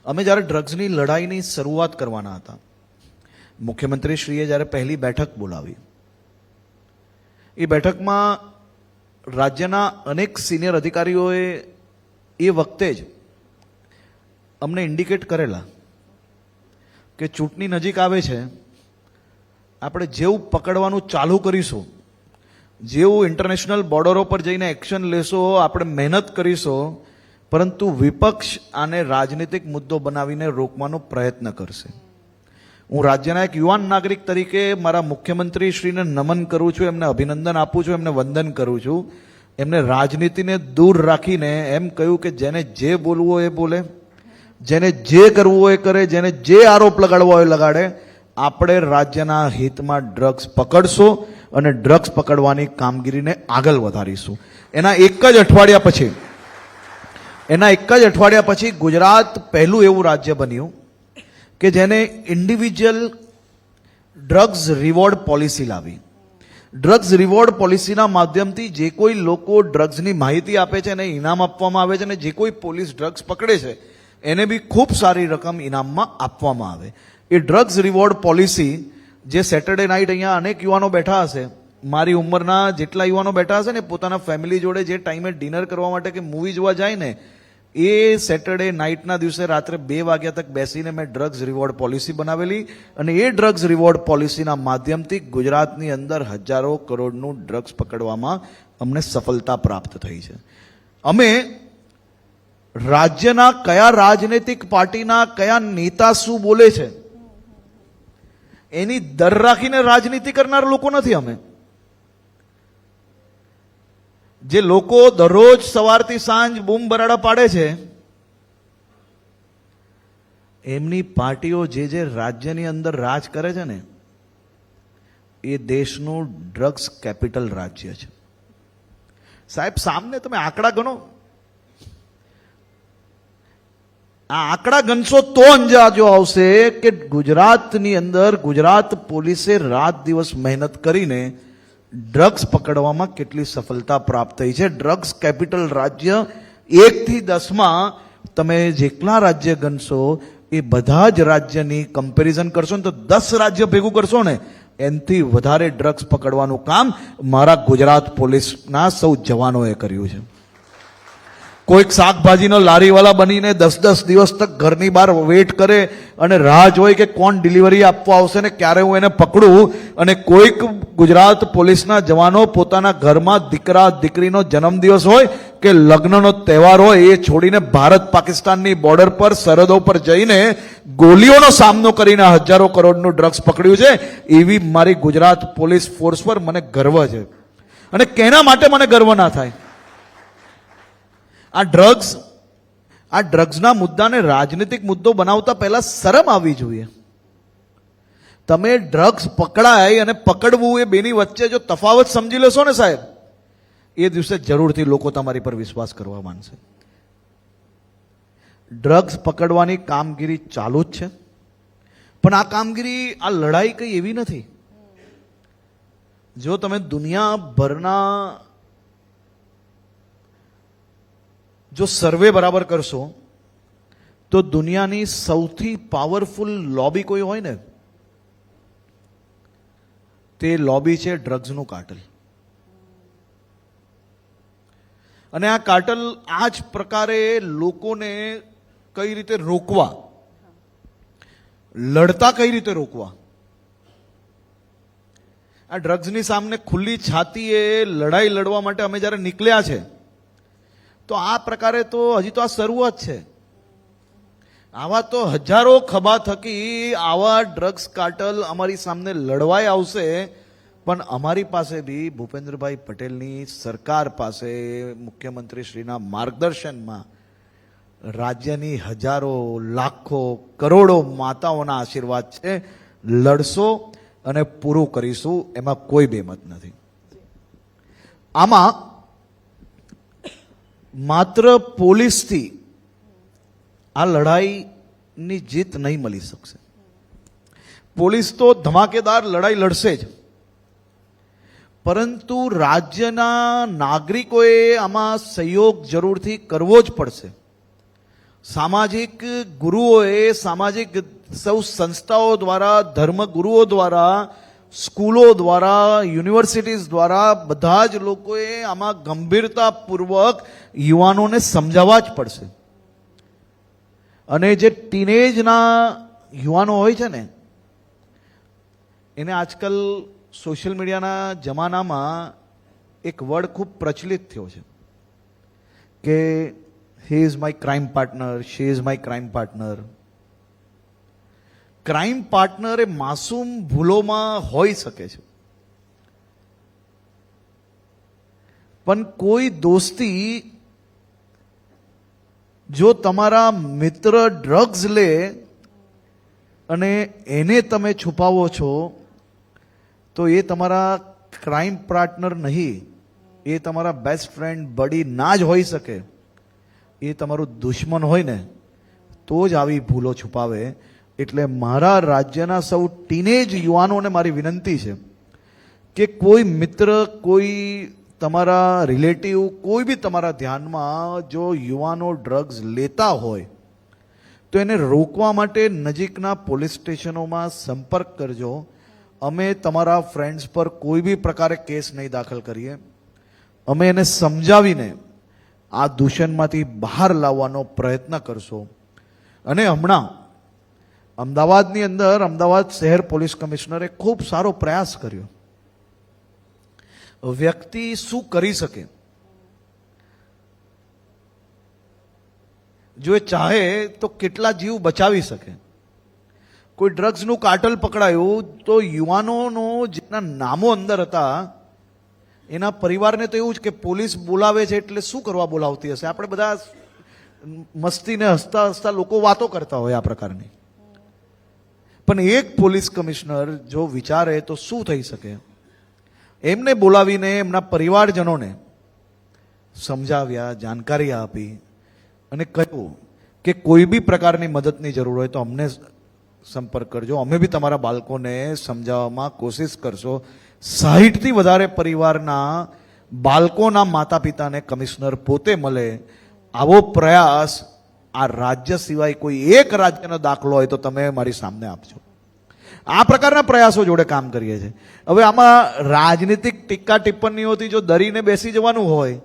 અમે જ્યારે ડ્રગ્સની લડાઈની શરૂઆત કરવાના હતા, મુખ્યમંત્રીશ્રીએ જ્યારે પહેલી બેઠક બોલાવી, એ બેઠકમાં રાજ્યના અનેક સિનિયર અધિકારીઓએ એ વખતે જ અમને ઇન્ડિકેટ કરેલા કે ચૂંટણી નજીક આવે છે, આપણે જેવું પકડવાનું ચાલુ કરીશું, જેવું ઇન્ટરનેશનલ બોર્ડરો પર જઈને એક્શન લેશો, આપણે મહેનત કરીશું, પરંતુ વિપક્ષ આને રાજનીતિક મુદ્દો બનાવીને રોકવાનો પ્રયત્ન કરશે. હું રાજ્યના એક યુવાન નાગરિક તરીકે મારા મુખ્યમંત્રી શ્રીને નમન કરું છું, એમને અભિનંદન આપું છું, એમને વંદન કરું છું. એમને રાજનીતિને દૂર રાખીને એમ કહ્યું કે જેને જે બોલવું હોય એ બોલે, જેને જે કરવું હોય એ કરે, જેને જે આરોપ લગાડવો હોય લગાડે. આપણે રાજ્યના હિતમાં ડ્રગ્સ પકડશું અને ડ્રગ્સ પકડવાની કામગીરીને આગળ વધારીશું. એના એક જ અઠવાડિયા પછી ગુજરાત પહેલું એવું રાજ્ય બન્યું કે જેને ઇન્ડિવિજ્યુઅલ ડ્રગ્સ રિવોર્ડ પોલિસી લાવી. ડ્રગ્સ રિવોર્ડ પોલિસીના માધ્યમથી જે કોઈ લોકો ડ્રગ્સની માહિતી આપે છે એને ઇનામ આપવામાં આવે છે, અને જે કોઈ પોલીસ ડ્રગ્સ પકડે છે એને બી ખૂબ સારી રકમ ઇનામમાં આપવામાં આવે. એ ડ્રગ્સ રિવોર્ડ પોલિસી જે સેટરડે નાઇટ અહીંયા અનેક યુવાનો બેઠા હશે, મારી ઉંમરના જેટલા યુવાનો બેઠા હશે ને, પોતાના ફેમિલી જોડે જે ટાઈમે ડિનર કરવા માટે કે મૂવી જોવા જાય ને, એ સેટરડે નાઇટના દિવસે રાત્રે 2 વાગ્યા તક બેસીને મેં ડ્રગ્સ રિવોર્ડ પોલિસી બનાવેલી, અને એ ડ્રગ્સ રિવોર્ડ પોલિસીના માધ્યમથી ગુજરાતની અંદર હજારો કરોડનું ડ્રગ્સ પકડવામાં અમને સફળતા પ્રાપ્ત થઈ છે. અમે રાજ્યના કયા રાજનૈતિક પાર્ટીના કયા નેતા શું બોલે છે એની દર રાખીને રાજનીતિ કરનાર લોકો નથી. અમે જે લોકો દરરોજ સવારથી સાંજ બૂમ બરાડા પાડે છે, એમની પાર્ટીઓ જે રાજ્યની અંદર રાજ કરે છે ને, એ દેશનું ડ્રગ્સ કેપિટલ રાજ્ય છે. સાહેબ, સામને તમે આંકડા ગણો. આ આંકડા ગણશો તો અંદાજો આવશે કે ગુજરાતની અંદર ગુજરાત પોલીસે રાત દિવસ મહેનત કરીને ડ્રગ્સ પકડવામાં કેટલી સફળતા પ્રાપ્ત થઈ છે. ડ્રગ્સ કેપિટલ રાજ્ય 1 થી 10માં તમે જેટલા રાજ્ય ગણશો એ બધા જ રાજ્યની કમ્પેરિઝન કરશો ને તો 10 રાજ્ય ભેગું કરશો ને, એનાથી વધારે ડ્રગ્સ પકડવાનું કામ મારા ગુજરાત પોલીસના સૌ જવાનોએ કર્યું છે. કોઈક શાકભાજીનો લારીવાળા બનીને 10-10 દિવસ તક ઘરની બહાર વેઇટ કરે અને રાહ જોઈ કે કોણ ડિલિવરી આપવા આવશે ને ક્યારે હું એને પકડું, અને કોઈક ગુજરાત પોલીસના જવાનો પોતાના ઘરમાં દીકરા દીકરીનો જન્મદિવસ હોય કે લગ્નનો તહેવાર હોય એ છોડીને ભારત પાકિસ્તાનની બોર્ડર પર સરહદો પર જઈને ગોલીઓનો સામનો કરીને હજારો કરોડનું ડ્રગ્સ પકડ્યું છે. એવી મારી ગુજરાત પોલીસ ફોર્સ પર મને ગર્વ છે. અને કેના માટે મને ગર્વ ના થાય? આ ડ્રગ્સના મુદ્દાને રાજનીતિક મુદ્દો બનાવતા પહેલા શરમ આવવી જોઈએ. તમે ડ્રગ્સ પકડાય અને પકડવું એ બેની વચ્ચે જો તફાવત સમજી લેશો ને સાહેબ, એ દિવસે જરૂરથી લોકો તમારી પર વિશ્વાસ કરવા માંડશે. ડ્રગ્સ પકડવાની કામગીરી ચાલુ જ છે, પણ આ કામગીરી, આ લડાઈ કઈ એવી નથી. જો તમે દુનિયાભરના જો સર્વે બરાબર કરશો તો દુનિયાની સૌથી પાવરફુલ લોબી કોઈ હોય ને, તે લોબી છે ડ્રગ્સનું કાર્ટલ. અને આ કાર્ટલ આ જ પ્રકારે લોકોને કઈ રીતે રોકવા, લડતા કઈ રીતે રોકવા, આ ડ્રગ્સની સામે ખુલ્લી છાતીએ લડાઈ લડવા માટે અમે જ્યારે નીકળ્યા છે, તો આ પ્રકારે તો હજી તો આ શરૂઆત છે. આવા તો હજારો ખભા થકી આવા ડ્રગ્સ કાર્ટલ અમારી સામે લડવાઈ આવશે, પણ અમારી પાસે બી ભૂપેન્દ્રભાઈ પટેલની સરકાર પાસે મુખ્યમંત્રી શ્રીના માર્ગદર્શનમાં રાજ્યની હજારો લાખો કરોડો માતાઓના આશીર્વાદ છે. લડશો અને પૂરું કરીશું, એમાં કોઈ બેમત નથી. આમાં માત્ર પોલીસથી આ લડાઈની જીત નહીં મળી શકશે. પોલીસ તો ધમાકેદાર લડાઈ લડશે જ, પરંતુ રાજ્યના નાગરિકોએ આમાં સહયોગ જરૂરથી કરવો જ પડશે. સામાજિક ગુરુઓએ, સામાજિક સૌ સંસ્થાઓ દ્વારા, ધર્મગુરુઓ દ્વારા, સ્કૂલો દ્વારા, યુનિવર્સિટીઝ દ્વારા બધા જ લોકોએ આમાં ગંભીરતાપૂર્વક યુવાનોને સમજાવવા જ પડશે. અને જે ટીનેજના યુવાનો હોય છે ને, એને આજકાલ સોશિયલ મીડિયાના જમાનામાં એક વર્ડ ખૂબ પ્રચલિત થયો છે કે he is my crime partner, she is my crime partner. Crime partner એ માસૂમ ભૂલોમાં હોઈ શકે છે, પણ કોઈ દોસ્તી જો તમારા મિત્ર ડ્રગ્સ લે અને એને તમે છુપાવો છો તો એ તમારા ક્રાઇમ પાર્ટનર નહીં, એ તમારા બેસ્ટ ફ્રેન્ડ બડી ના જ હોઈ શકે, એ તમારું દુશ્મન હોય ને તો જ આવી ભૂલો છુપાવે. એટલે મારા રાજ્યના સૌ ટીનેજ યુવાનોને મારી વિનંતી છે કે કોઈ મિત્ર, કોઈ તમારા રિલેટિવ, કોઈ બી તમારા ધ્યાનમાં જો યુવાનો ડ્રગ્સ લેતા હોય તો એને રોકવા માટે નજીકના પોલીસ સ્ટેશનોમાં સંપર્ક કરજો. અમે તમારા ફ્રેન્ડ્સ પર કોઈ બી પ્રકારે કેસ નહીં દાખલ કરીએ. અમે એને સમજાવીને આ દૂષણમાંથી બહાર લાવવાનો પ્રયત્ન કરશો. અને હમણાં અમદાવાદની અંદર અમદાવાદ શહેર પોલીસ કમિશનરે ખૂબ સારો પ્રયાસ કર્યો. વ્યક્તિ શું કરી શકે, જો એ ચાહે તો કેટલા જીવ બચાવી શકે. કોઈ ડ્રગ્સનું કાર્ટલ પકડાયું તો યુવાનોનો જેના નામો અંદર હતા એના પરિવારને તો એવું જ કે પોલીસ બોલાવે છે એટલે શું કરવા બોલાવતી હશે. આપણે બધા મસ્તીને હસતા હસતા લોકો વાતો કરતા હોય આ પ્રકારની, પણ એક પોલીસ કમિશનર જો વિચારે તો શું થઈ શકે. એમને બોલાવીને એમના પરિવારજનોને સમજાવ્યા, જાણકારી આપી અને કહ્યું કે કોઈ બી પ્રકારની મદદની જરૂર હોય તો અમને સંપર્ક કરજો, અમે બી તમારા બાળકોને સમજાવવામાં કોશિશ કરશો. 60થી વધારે પરિવારના બાળકોના માતા પિતાને કમિશનર પોતે મળે, આવો પ્રયાસ આ રાજ્ય સિવાય કોઈ એક રાજ્યનો દાખલો હોય તો તમે મારી સામે આપજો. આ પ્રકારના પ્રયાસો જોડે કામ કરીએ છીએ. હવે આમાં રાજનીતિક ટીકા ટિપ્પણીઓથી જો ડરીને બેસી જવાનું હોય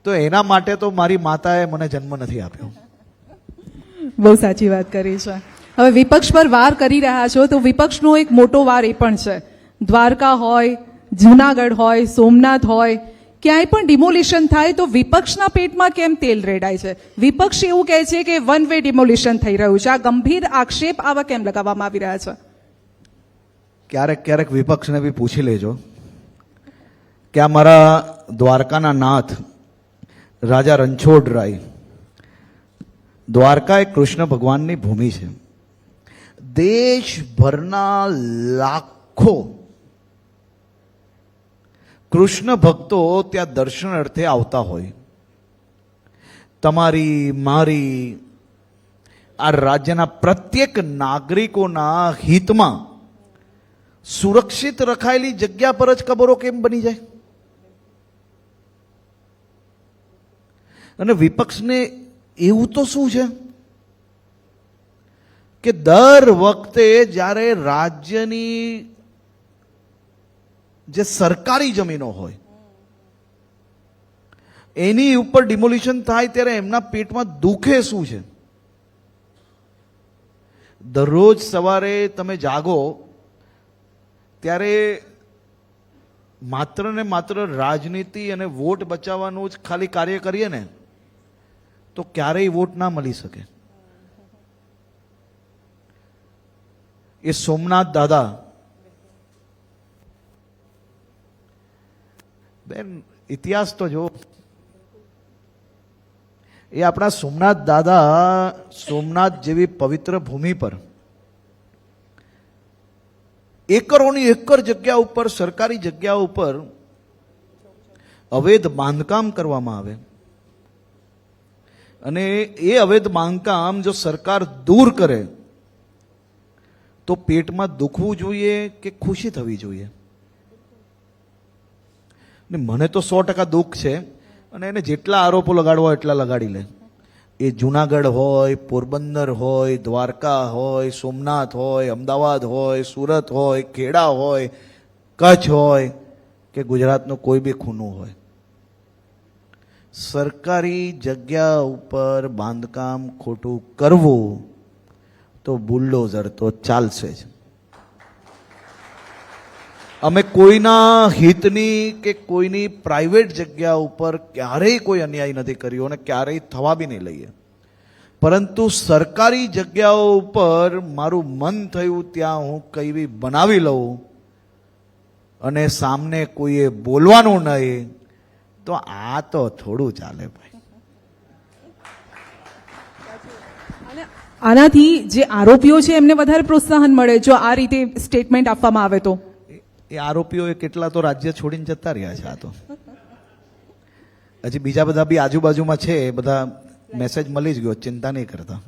તો એના માટે તો મારી માતાએ મને જન્મ નથી આપ્યો. બહુ સાચી વાત કરી છે. હવે વિપક્ષ પર વાર કરી રહ્યા છો તો વિપક્ષનો એક મોટો વાર એ પણ છે, દ્વારકા હોય, જૂનાગઢ હોય, સોમનાથ હોય, ક્યાંય પણ ડિમોલિશન થાય તો વિપક્ષના પેટમાં કેમ તેલ રેડાય છે? વિપક્ષ એવું કહે છે કે વન વે ડિમોલિશન થઈ રહ્યું છે. આ ગંભીર આક્ષેપ આવા કેમ લગાવવામાં આવી રહ્યા છે? ક્યારેક ક્યારેક વિપક્ષને બી પૂછી લેજો કે આ મારા દ્વારકાના નાથ રાજા રણછોડરાય, દ્વારકા એ કૃષ્ણ ભગવાનની ભૂમિ છે. દેશભરના લાખો કૃષ્ણ ભક્તો ત્યાં દર્શન અર્થે આવતા હોય. તમારી, મારી, આ રાજ્યના પ્રત્યેક નાગરિકોના હિતમાં સુરક્ષિત રખાયેલી જગ્યા પર જ કબરો કેમ બની જાય? અને વિપક્ષને એવું તો શું છે કે દર વખતે જ્યારે રાજ્યની જે સરકારી જમીનો હોય એની ઉપર ડિમોલિશન થાય ત્યારે એમના પેટમાં દુખે શું છે? દરરોજ સવારે તમે જાગો ત્યારે માત્ર ને માત્ર રાજનીતિ અને વોટ બચાવવાનું જ ખાલી કાર્ય કરીએ ને તો ક્યારેય વોટ ના મળી શકે. એ સોમનાથ દાદા, બેન ઇતિહાસ તો જો, એ આપણા સોમનાથ દાદા સોમનાથ જેવી પવિત્ર ભૂમિ પર એકરોની એકર જગ્યા ઉપર, સરકારી જગ્યા ઉપર અવૈધ બાંધકામ કરવામાં આવે અને એ અવૈધ બાંધકામ જો સરકાર દૂર કરે તો પેટમાં દુખવું જોઈએ કે ખુશી થવી જોઈએ? ને મને તો 100% દુઃખ છે અને એને જેટલા આરોપો લગાડવા એટલા લગાડી લે. એ જુનાગઢ હોય, પોરબંદર હોય, દ્વારકા હોય, સોમનાથ હોય, અમદાવાદ હોય, સુરત હોય, ખેડા હોય, કચ્છ હોય કે ગુજરાતનું કોઈ બી ખૂનું હોય, સરકારી જગ્યા ઉપર બાંધકામ ખોટું કરવું તો બુલડોઝર તો ચાલશે જ. અમે કોઈના હિતની કે કોઈની પ્રાઇવેટ જગ્યા ઉપર ક્યારેય કોઈ અન્યાય નથી કર્યો અને ક્યારેય થવા બી નહીં લઈએ, પરંતુ સરકારી જગ્યાઓ ઉપર મારું મન થયું ત્યાં હું કઈ બી બનાવી લઉં અને સામને કોઈએ બોલવાનું નહીં, તો આ તો થોડું ચાલે ભાઈ. આનાથી જે આરોપીઓ છે એમને વધારે પ્રોત્સાહન મળે જો આ રીતે સ્ટેટમેન્ટ આપવામાં આવે તો. એ આરોપીઓ કેટલા તો રાજ્ય છોડીને જતા રહ્યા છે. આ તો હજી બીજા બધા બી આજુબાજુમાં છે, એ બધા મેસેજ મળી જ ગયો, ચિંતા નહીં કરતા.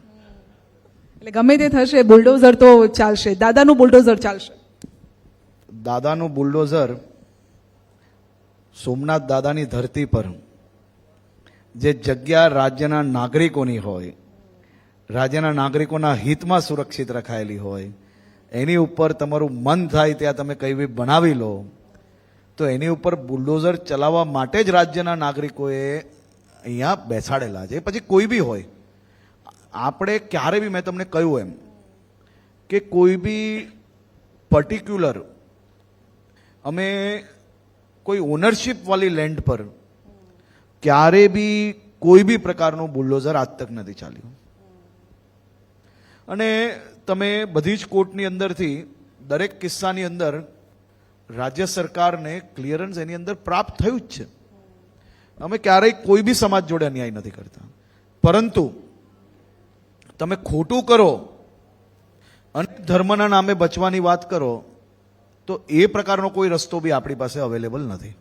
એટલે ગમે તે થશે, બુલડોઝર તો ચાલશે, દાદાનું બુલડોઝર ચાલશે. દાદાનું બુલડોઝર સોમનાથ દાદાની ધરતી પર જે જગ્યા રાજ્યના નાગરિકોની હોય, રાજ્યના નાગરિકોના હિતમાં સુરક્ષિત રખાયેલી હોય, એની ઉપર તમારું મન થાય ત્યાં તમે કઈ બી બનાવી લો, તો એની ઉપર બુલડોઝર ચલાવવા માટે જ રાજ્યના નાગરિકોએ અહીંયા બેસાડેલા છે. પછી કોઈ બી હોય, આપણે ક્યારે બી, મેં તમને કહ્યું એમ કે કોઈ બી પર્ટિક્યુલર અમે કોઈ ઓનરશિપ વાળી લેન્ડ પર ક્યારે બી કોઈ બી પ્રકારનું બુલડોઝર આજ તક નથી ચાલ્યું. અને તમે બધી જ કોર્ટની અંદરથી દરેક કિસ્સાની અંદર રાજ્ય સરકારને ક્લિયરન્સ એની અંદર પ્રાપ્ત થયું જ છે. અમે ક્યારેય કોઈ બી સમાજ જોડે અન્યાય નથી કરતા, પરંતુ તમે ખોટું કરો અને ધર્મના નામે બચવાની વાત કરો તો એ પ્રકારનો કોઈ રસ્તો બી આપણી પાસે અવેલેબલ નથી.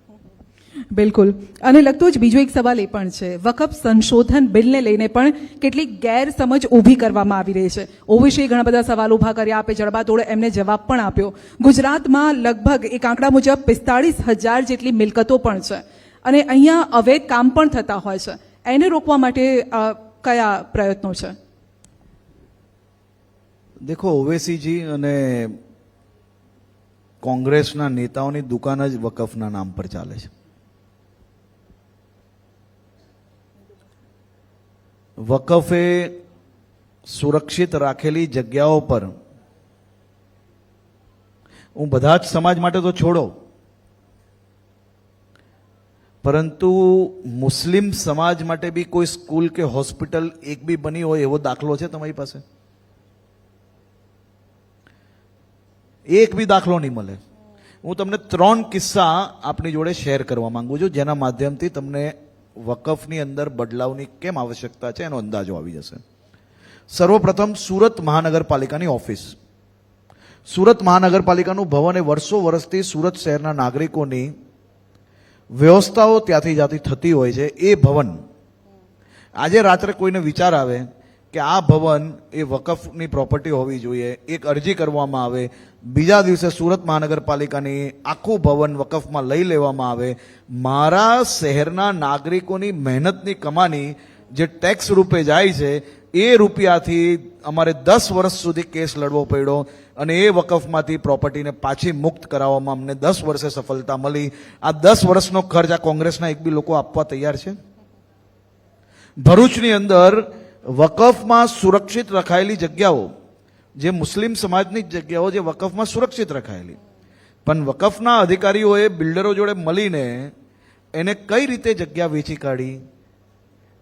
બિલકુલ. અને લગતો જ બીજો એક સવાલ એ પણ છે, વકફ સંશોધન બિલને લઈને પણ કેટલીક ગેરસમજ ઊભી કરવામાં આવી રહી છે. ઓવેસીએ ઘણા બધા સવાલ ઊભા કર્યા, આપે જડબાતોડ એમને જવાબ પણ આપ્યો. ગુજરાતમાં લગભગ એક આંકડા મુજબ 45,000 જેટલી મિલકતો પણ છે અને અહીંયા અવૈધ કામ પણ થતા હોય છે. એને રોકવા માટે કયા પ્રયત્નો છે? દેખો, ઓવેસીજી અને કોંગ્રેસના નેતાઓની દુકાન જ વકફના નામ પર ચાલે છે. વકફે સુરક્ષિત રાખેલી જગ્યાઓ પર, હું બધા જ સમાજ માટે તો છોડો, પરંતુ મુસ્લિમ સમાજ માટે બી કોઈ સ્કૂલ કે હોસ્પિટલ એક બી બની હોય એવો દાખલો છે તમારી પાસે? એક બી દાખલો નહીં મળે. હું તમને 3 કિસ્સા આપણી જોડે શેર કરવા માંગુ છું, જેના માધ્યમથી તમને વકફની અંદર બદલાવની કેમ આવશ્યકતા છે એનો અંદાજો આવી જશે. સર્વપ્રથમ સુરત મહાનગરપાલિકાની ઓફિસ. સુરત મહાનગરપાલિકાનું ભવન એ વર્ષો વર્ષથી સુરત શહેરના નાગરિકોની વ્યવસ્થાઓ ત્યાંથી જાતી થતી હોય છે. એ ભવન આજે રાત્રે કોઈને વિચાર આવે કે આ ભવન એ વકફની પ્રોપર્ટી હોવી જોઈએ, એક અરજી કરવામાં આવે, બીજા દિવસે સુરત મહાનગરપાલિકાની આખું ભવન વકફમાં લઈ લેવામાં આવે. મારા શહેરના નાગરિકોની મહેનતની કમાણી જે ટેક્સ રૂપે જાય છે એ રૂપિયાથી અમારે 10 વર્ષ સુધી કેસ લડવો પડ્યો અને એ વકફમાંથી પ્રોપર્ટીને પાછી મુક્ત કરાવવામાં અમને 10 વર્ષે સફળતા મળી. આ 10 વર્ષનો ખર્ચ આ કોંગ્રેસના એક બી લોકો આપવા તૈયાર છે? ભરૂચની અંદર વકફમાં સુરક્ષિત રખાયેલી જગ્યાઓ, જે મુસ્લિમ સમાજની જગ્યાઓ જે વકફમાં સુરક્ષિત રખાયેલી, પણ વકફના અધિકારીઓએ બિલ્ડરો જોડે મળીને એને કઈ રીતે જગ્યા વેચી કાઢી,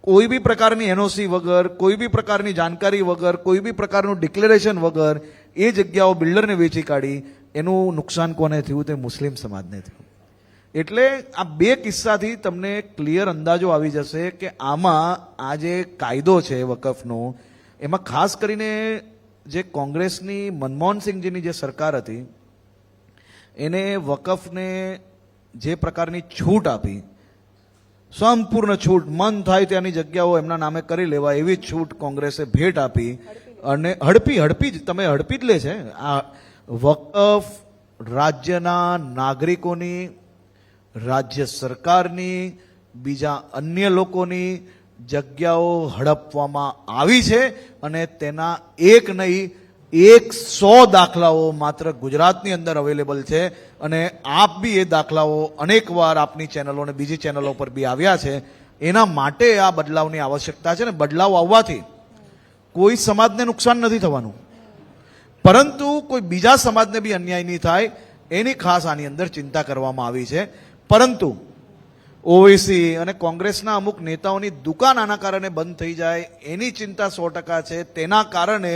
કોઈ બી પ્રકારની એનઓસી વગર, કોઈ બી પ્રકારની જાણકારી વગર, કોઈ બી પ્રકારનું ડિક્લેરેશન વગર એ જગ્યાઓ બિલ્ડરને વેચી કાઢી. એનું નુકસાન કોને થયું? તે મુસ્લિમ સમાજને થયું. એટલે આ 2 કિસ્સાથી તમને ક્લિયર અંદાજો આવી જશે કે આમાં આ જે કાયદો છે વકફનો, એમાં ખાસ કરીને જે કોંગ્રેસની મનમોહનસિંહજીની જે સરકાર હતી એને વકફને જે પ્રકારની છૂટ આપી, સંપૂર્ણ છૂટ, મન થાય ત્યાંની જગ્યાઓ એમના નામે કરી લેવા એવી છૂટ કોંગ્રેસે ભેટ આપી. અને હડપી જ તમે હડપી જ લે છે. આ વકફ રાજ્યના નાગરિકોની, રાજ્ય સરકારની, બીજા અન્ય લોકોની જગ્યાઓ હડપવામાં આવી છે અને તેના એક નહીં 100 દાખલાઓ માત્ર ગુજરાતની અંદર અવેલેબલ છે. અને આપ બી એ દાખલાઓ અનેકવાર આપની ચેનલો અને બીજી ચેનલો પર બી આવ્યા છે. એના માટે આ બદલાવની આવશ્યકતા છે. ને બદલાવ આવવાથી કોઈ સમાજને નુકસાન નથી થવાનું, પરંતુ કોઈ બીજા સમાજને બી અન્યાય નહીં થાય એની ખાસ આની અંદર ચિંતા કરવામાં આવી છે. પરંતુ ઓવેસી અને કોંગ્રેસના અમુક નેતાઓની દુકાન આના કારણે બંધ થઈ જાય એની ચિંતા 100% છે. તેના કારણે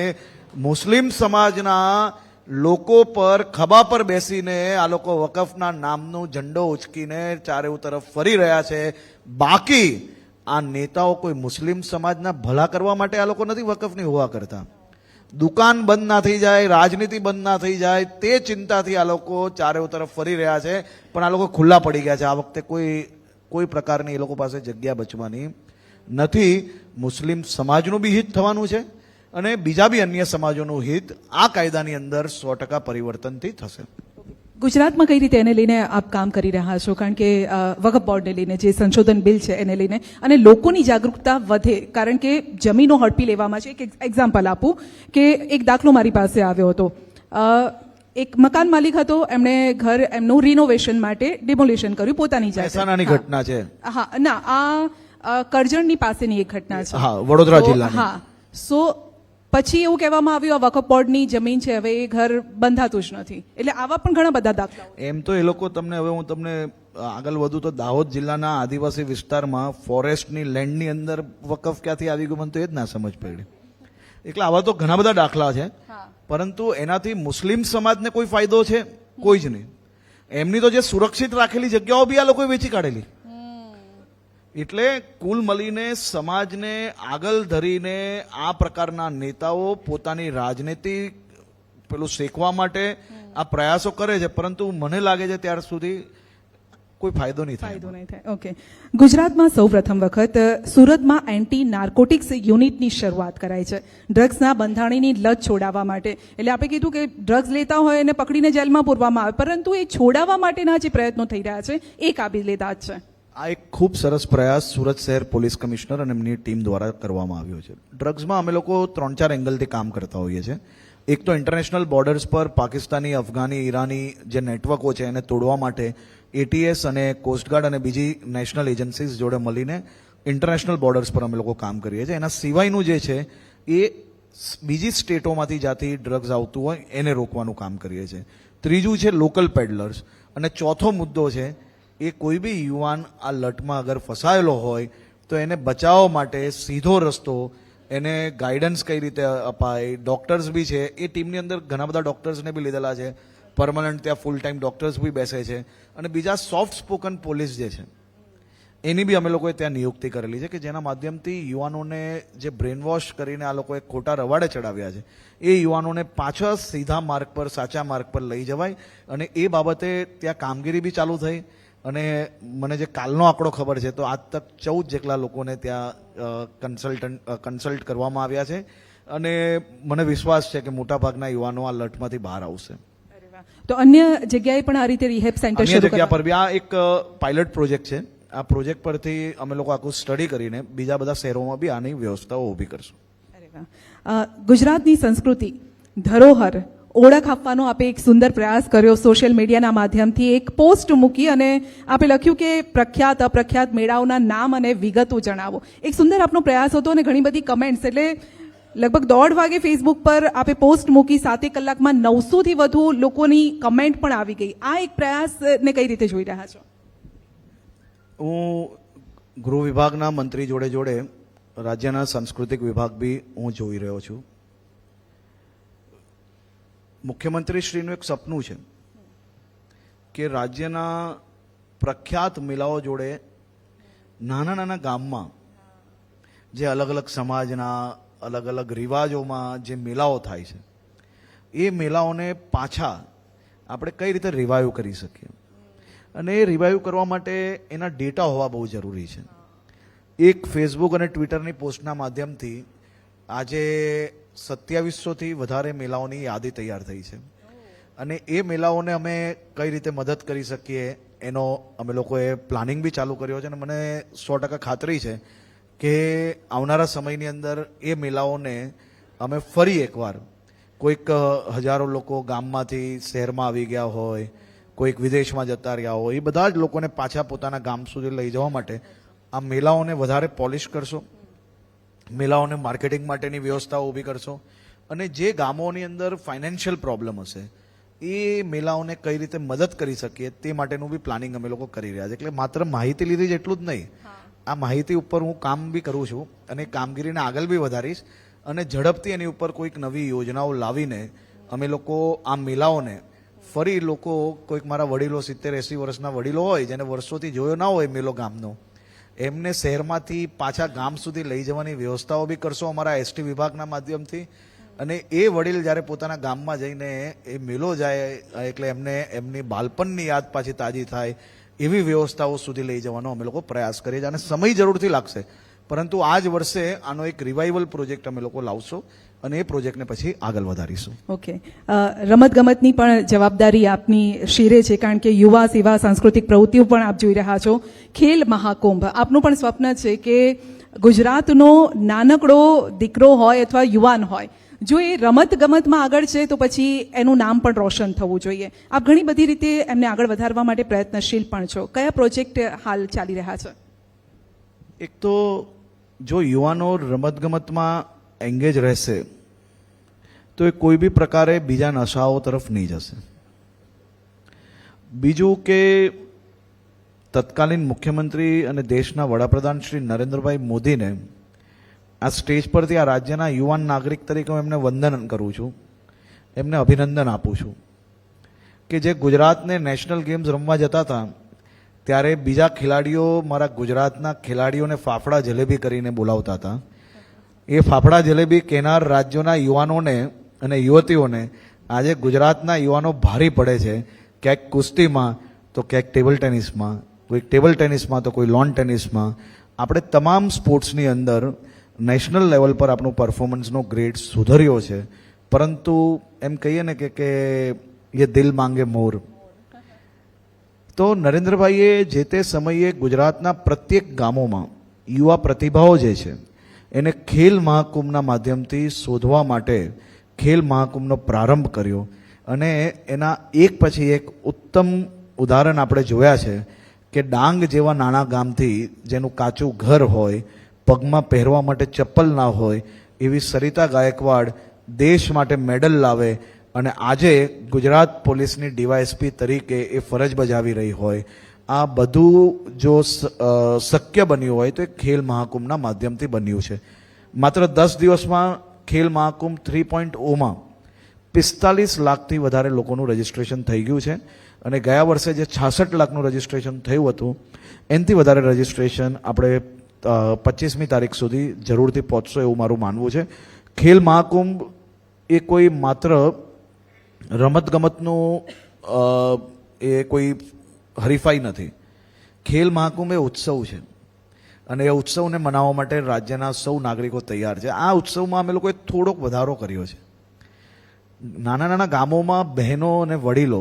મુસ્લિમ સમાજના લોકો પર ખભા પર બેસીને આ લોકો વકફના નામનો ઝંડો ઉચકીને ચારે તરફ ફરી રહ્યા છે. બાકી આ નેતાઓ કોઈ મુસ્લિમ સમાજના ભલા કરવા માટે આ લોકો નથી વકફની હોવા કરતા. દુકાન બંધ ના થઈ જાય, રાજનીતિ બંધ ના થઈ જાય તે ચિંતાથી આ લોકો ચારે તરફ ફરી રહ્યા છે. પણ આ લોકો ખુલ્લા પડી ગયા છે. આ વખતે કોઈ પ્રકારની એ લોકો પાસે જગ્યા બચવાની નથી. મુસ્લિમ સમાજનું બી હિત થવાનું છે અને બીજા બી અન્ય સમાજોનું હિત આ કાયદાની અંદર 100% પરિવર્તનથી થશે. ગુજરાતમાં કઈ રીતે એને લઈને આપ કામ કરી રહ્યા છો? કારણ કે વકફ બોર્ડને લઈને જે સંશોધન બિલ છે એને લઈને અને લોકોની જાગૃતતા વધે, કારણ કે જમીનો હડપી લેવામાં છે. એક એક્ઝામ્પલ આપું કે એક દાખલો મારી પાસે આવ્યો હતો. એક મકાન માલિક હતો, એમણે ઘર એમનું રિનોવેશન માટે ડિમોલિશન કર્યું પોતાની જાતે. મહેસાણાની ઘટના છે. હા, ના, આ કરજણની પાસેની એક ઘટના છે. હા, વડોદરા જિલ્લાની. હા, સો પછી એવું કહેવામાં આવ્યું આ વકફ બોર્ડની જમીન છે, હવે એ ઘર બંધાતું જ નથી. એટલે આવા પણ ઘણા બધા દાખલાઓ. એમ તો એ લોકો તમને, હવે હું તમને આગળ વધુ તો દાહોદ જિલ્લાના આદિવાસી વિસ્તારમાં ફોરેસ્ટની લેન્ડની અંદર વકફ ક્યાંથી આવી ગયું મને તો એ જ ના સમજ પડી. એટલે આવા તો ઘણા બધા દાખલા છે, પરંતુ એનાથી મુસ્લિમ સમાજને કોઈ ફાયદો છે? કોઈ જ નહીં. એમની તો જે સુરક્ષિત રાખેલી જગ્યાઓ બી આ લોકોએ વેચી કાઢેલી. એટલે કુલ મળીને સમાજને આગળ ધરીને આ પ્રકારના નેતાઓ પોતાની રાજનીતિ પેલું શેકવા માટે આ પ્રયાસો કરે છે, પરંતુ મને લાગે છે ત્યાર સુધી કોઈ ફાયદો નહીં થાય. ઓકે. ગુજરાતમાં સૌ પ્રથમ વખત સુરતમાં એન્ટી નાર્કોટિક્સ યુનિટની શરૂઆત કરાઈ છે ડ્રગ્સના બંધારણની લત છોડાવવા માટે. એટલે આપણે કીધું કે ડ્રગ્સ લેતા હોય એને પકડીને જેલમાં પૂરવામાં આવે, પરંતુ એ છોડાવવા માટેના જે પ્રયત્નો થઈ રહ્યા છે એ કાબિલે-દાદ છે. આ એક ખૂબ સરસ પ્રયાસ સુરત શહેર પોલીસ કમિશનર અને એમની ટીમ દ્વારા કરવામાં આવ્યો છે. ડ્રગ્સમાં અમે લોકો 3-4 એંગલથી કામ કરતા હોઈએ છીએ. એક તો ઇન્ટરનેશનલ બોર્ડર્સ પર પાકિસ્તાની, અફઘાની, ઈરાની જે નેટવર્કો છે એને તોડવા માટે એટીએસ અને કોસ્ટગાર્ડ અને બીજી નેશનલ એજન્સીઝ જોડે મળીને ઇન્ટરનેશનલ બોર્ડર્સ પર અમે લોકો કામ કરીએ છીએ. એના સિવાયનું જે છે એ બીજી સ્ટેટોમાંથી જ્યાંથી ડ્રગ્સ આવતું હોય એને રોકવાનું કામ કરીએ છીએ. ત્રીજું છે લોકલ પેડલર્સ. અને ચોથો મુદ્દો છે એ કોઈ બી યુવાન આ લટમાં અગર ફસાયેલો હોય તો એને બચાવવા માટે સીધો રસ્તો, એને ગાઈડન્સ કઈ રીતે અપાય. ડોક્ટર્સ બી છે, એ ટીમની અંદર ઘણા બધા ડોક્ટર્સને બી લીધેલા છે. પરમનન્ટ ત્યાં ફૂલ ટાઈમ ડોક્ટર્સ બી બેસે છે. અને બીજા સોફ્ટ સ્પોકન પોલીસ જે છે એની બી અમે લોકોએ ત્યાં નિયુક્તિ કરેલી છે કે જેના માધ્યમથી યુવાનોને જે બ્રેન વોશ કરીને આ લોકોએ ખોટા રવાડે ચડાવ્યા છે એ યુવાનોને પાછા સીધા માર્ગ પર, સાચા માર્ગ પર લઈ જવાય. અને એ બાબતે ત્યાં કામગીરી બી ચાલુ થઈ. અને મને જે કાલનો આંકડો ખબર છે તો આજ તક 14 જેટલા લોકોને ત્યાં કન્સલ્ટ કરવામાં આવ્યા છે. અને મને વિશ્વાસ છે કે મોટાભાગના યુવાનો આ લટમાંથી બહાર આવશે. તો અન્ય જગ્યાએ પણ આ રીતે રિહેબ સેન્ટર અન્ય જગ્યા પર બી આ એક પાયલટ પ્રોજેક્ટ છે. આ પ્રોજેક્ટ પરથી અમે લોકો આખું સ્ટડી કરીને બીજા બધા શહેરોમાં બી આની વ્યવસ્થાઓ ઊભી કરશું. ગુજરાતની સંસ્કૃતિ, ધરોહર ઓળખ આપવાનો આપે એક સુંદર પ્રયાસ કર્યો. સોશિયલ મીડિયાના માધ્યમથી એક પોસ્ટ મૂકી અને આપે લખ્યું કે પ્રખ્યાત અપ્રખ્યાત મેળાઓના નામ અને વિગતો જણાવો. એક સુંદર આપનો પ્રયાસ હતો અને ઘણી બધી કમેન્ટ્સ. એટલે લગભગ 1:30 વાગે ફેસબુક પર આપે પોસ્ટ મૂકી, 7 કલાકમાં 900થી વધુ લોકોની કમેન્ટ પણ આવી ગઈ. આ એક પ્રયાસને કઈ રીતે જોઈ રહ્યા છો? હું ગૃહ વિભાગના મંત્રી જોડે જોડે રાજ્યના સાંસ્કૃતિક વિભાગ બી હું જોઈ રહ્યો છું. મુખ્યમંત્રીશ્રીનું એક સપનું છે કે રાજ્યના પ્રખ્યાત મેળાઓ જોડે નાના નાના ગામમાં જે અલગ અલગ સમાજના અલગ અલગ રિવાજોમાં જે મેળાઓ થાય છે એ મેળાઓને પાછા આપણે કઈ રીતે રિવાઈવ કરી શકીએ. અને એ રિવાઈવ કરવા માટે એના ડેટા હોવા બહુ જરૂરી છે. એક ફેસબુક અને ટ્વિટરની પોસ્ટના માધ્યમથી આજે 2700થી વધારે મેળાઓની યાદી તૈયાર થઈ છે. અને એ મેળાઓને અમે કઈ રીતે મદદ કરી શકીએ એનો અમે લોકોએ પ્લાનિંગ બી ચાલુ કર્યો છે. અને મને 100% ખાતરી છે કે આવનારા સમયની અંદર એ મેળાઓને અમે ફરી એકવાર, કોઈક હજારો લોકો ગામમાંથી શહેરમાં આવી ગયા હોય, કોઈક વિદેશમાં જતા રહ્યા હોય, એ બધા જ લોકોને પાછા પોતાના ગામ સુધી લઈ જવા માટે આ મેળાઓને વધારે પોલિશ કરશો, મેળાઓને માર્કેટિંગ માટેની વ્યવસ્થાઓ ઊભી કરશો. અને જે ગામોની અંદર ફાઇનાન્શિયલ પ્રોબ્લેમ હશે, એ મેલાઓને કઈ રીતે મદદ કરી શકીએ તે માટેનું બી પ્લાનિંગ અમે લોકો કરી રહ્યા છે. એટલે માત્ર માહિતી લીધી જ એટલું જ નહીં, આ માહિતી ઉપર હું કામ બી કરું છું અને કામગીરીને આગળ બી વધારીશ અને ઝડપથી એની ઉપર કોઈક નવી યોજનાઓ લાવીને અમે લોકો આ મેલાઓને ફરી લોકો, કોઈક મારા વડીલો 70-80 વર્ષના વડીલો હોય જેને વર્ષોથી જોયો ના હોય મેલો ગામનો, એમને શહેરમાંથી પાછા ગામ સુધી લઈ જવાની વ્યવસ્થાઓ બી કરશો અમારા એસટી વિભાગના માધ્યમથી. અને એ વડીલ જ્યારે પોતાના ગામમાં જઈને એ મેલો જાય એટલે એમને એમની બાળપણની યાદ પાછી તાજી થાય એવી વ્યવસ્થાઓ સુધી લઈ જવાનો અમે લોકો પ્રયાસ કરીએ છીએ. અને સમય જરૂરથી લાગશે, પરંતુ આ જ વર્ષે આનો એક રિવાઇવલ પ્રોજેક્ટ અમે લોકો લાવશું અને એ પ્રોજેક્ટને પછી આગળ વધારીશું. ઓકે, રમતગમતની પણ જવાબદારી આપની શિરે છે, કારણ કે યુવા સેવા સાંસ્કૃતિક પ્રવૃત્તિઓ પણ આપ જોઈ રહ્યા છો. ખેલ મહાકુંભ આપનું પણ સ્વપ્ન છે કે ગુજરાતનો નાનકડો દીકરો હોય અથવા યુવાન હોય, જો એ રમત ગમતમાં આગળ છે તો પછી એનું નામ પણ રોશન થવું જોઈએ. આપ ઘણી બધી રીતે એમને આગળ વધારવા માટે પ્રયત્નશીલ પણ છો. કયા પ્રોજેક્ટ હાલ ચાલી રહ્યા છે? એક તો જો યુવાનો રમતગમતમાં એંગેજ રહેશે તો એ કોઈ બી પ્રકારે બીજા નશાઓ તરફ નહીં જશે. બીજું કે તત્કાલીન મુખ્યમંત્રી અને દેશના વડાપ્રધાન શ્રી નરેન્દ્રભાઈ મોદીને આ સ્ટેજ પરથી આ રાજ્યના યુવાન નાગરિક તરીકે હું એમને વંદન કરું છું, એમને અભિનંદન આપું છું કે જે ગુજરાતને નેશનલ ગેમ્સ રમવા જતા હતા ત્યારે બીજા ખેલાડીઓ મારા ગુજરાતના ખેલાડીઓને ફાફડા જલેબી કરીને બોલાવતા હતા. એ ફાફડા જલેબી કેનાર રાજ્યોના યુવાનોને અને યુવતીઓને આજે ગુજરાતના યુવાનો ભારી પડે છે, ક્યાંક કુસ્તીમાં તો ક્યાંક ટેબલ ટેનિસમાં, કોઈ ટેબલ ટેનિસમાં તો કોઈ લોન ટેનિસમાં. આપણે તમામ સ્પોર્ટ્સની અંદર નેશનલ લેવલ પર આપણું પરફોર્મન્સનો ગ્રેડ સુધર્યો છે. પરંતુ એમ કહીએ ને કે એ દિલ માંગે મોર, તો નરેન્દ્રભાઈએ જે તે સમયે ગુજરાતના પ્રત્યેક ગામોમાં યુવા પ્રતિભાઓ જે છે એને ખેલ મહાકુંભના માધ્યમથી શોધવા માટે ખેલ મહાકુંભનો પ્રારંભ કર્યો. અને એના એક પછી એક ઉત્તમ ઉદાહરણ આપણે જોયા છે કે ડાંગ જેવા નાના ગામથી જેનું કાચું ઘર હોય, પગમાં પહેરવા માટે ચપ્પલ ના હોય, એવી સરિતા ગાયકવાડ દેશ માટે મેડલ લાવે અને આજે ગુજરાત પોલીસની ડીવાયએસપી તરીકે એ ફરજ બજાવી રહી હોય. આ બધું જો શક્ય બન્યું હોય તો એ ખેલ મહાકુંભના માધ્યમથી બન્યું છે. માત્ર 10 દિવસમાં ખેલ મહાકુંભ 3.0માં 45 લાખથી વધારે લોકોનું રજીસ્ટ્રેશન થઈ ગયું છે અને ગયા વર્ષે જે 66 લાખનું રજીસ્ટ્રેશન થયું હતું એનાથી વધારે રજીસ્ટ્રેશન આપણે 25મી તારીખ સુધી જરૂરથી પહોંચશો એવું મારું માનવું છે. ખેલ મહાકુંભ એ કોઈ માત્ર રમતગમતનું એ કોઈ હરીફાઈ નથી. ખેલ મહાકુંભ એ ઉત્સવ છે અને એ ઉત્સવને મનાવવા માટે રાજ્યના સૌ નાગરિકો તૈયાર છે. આ ઉત્સવમાં અમે લોકોએ થોડોક વધારો કર્યો છે. નાના નાના ગામોમાં બહેનો અને વડીલો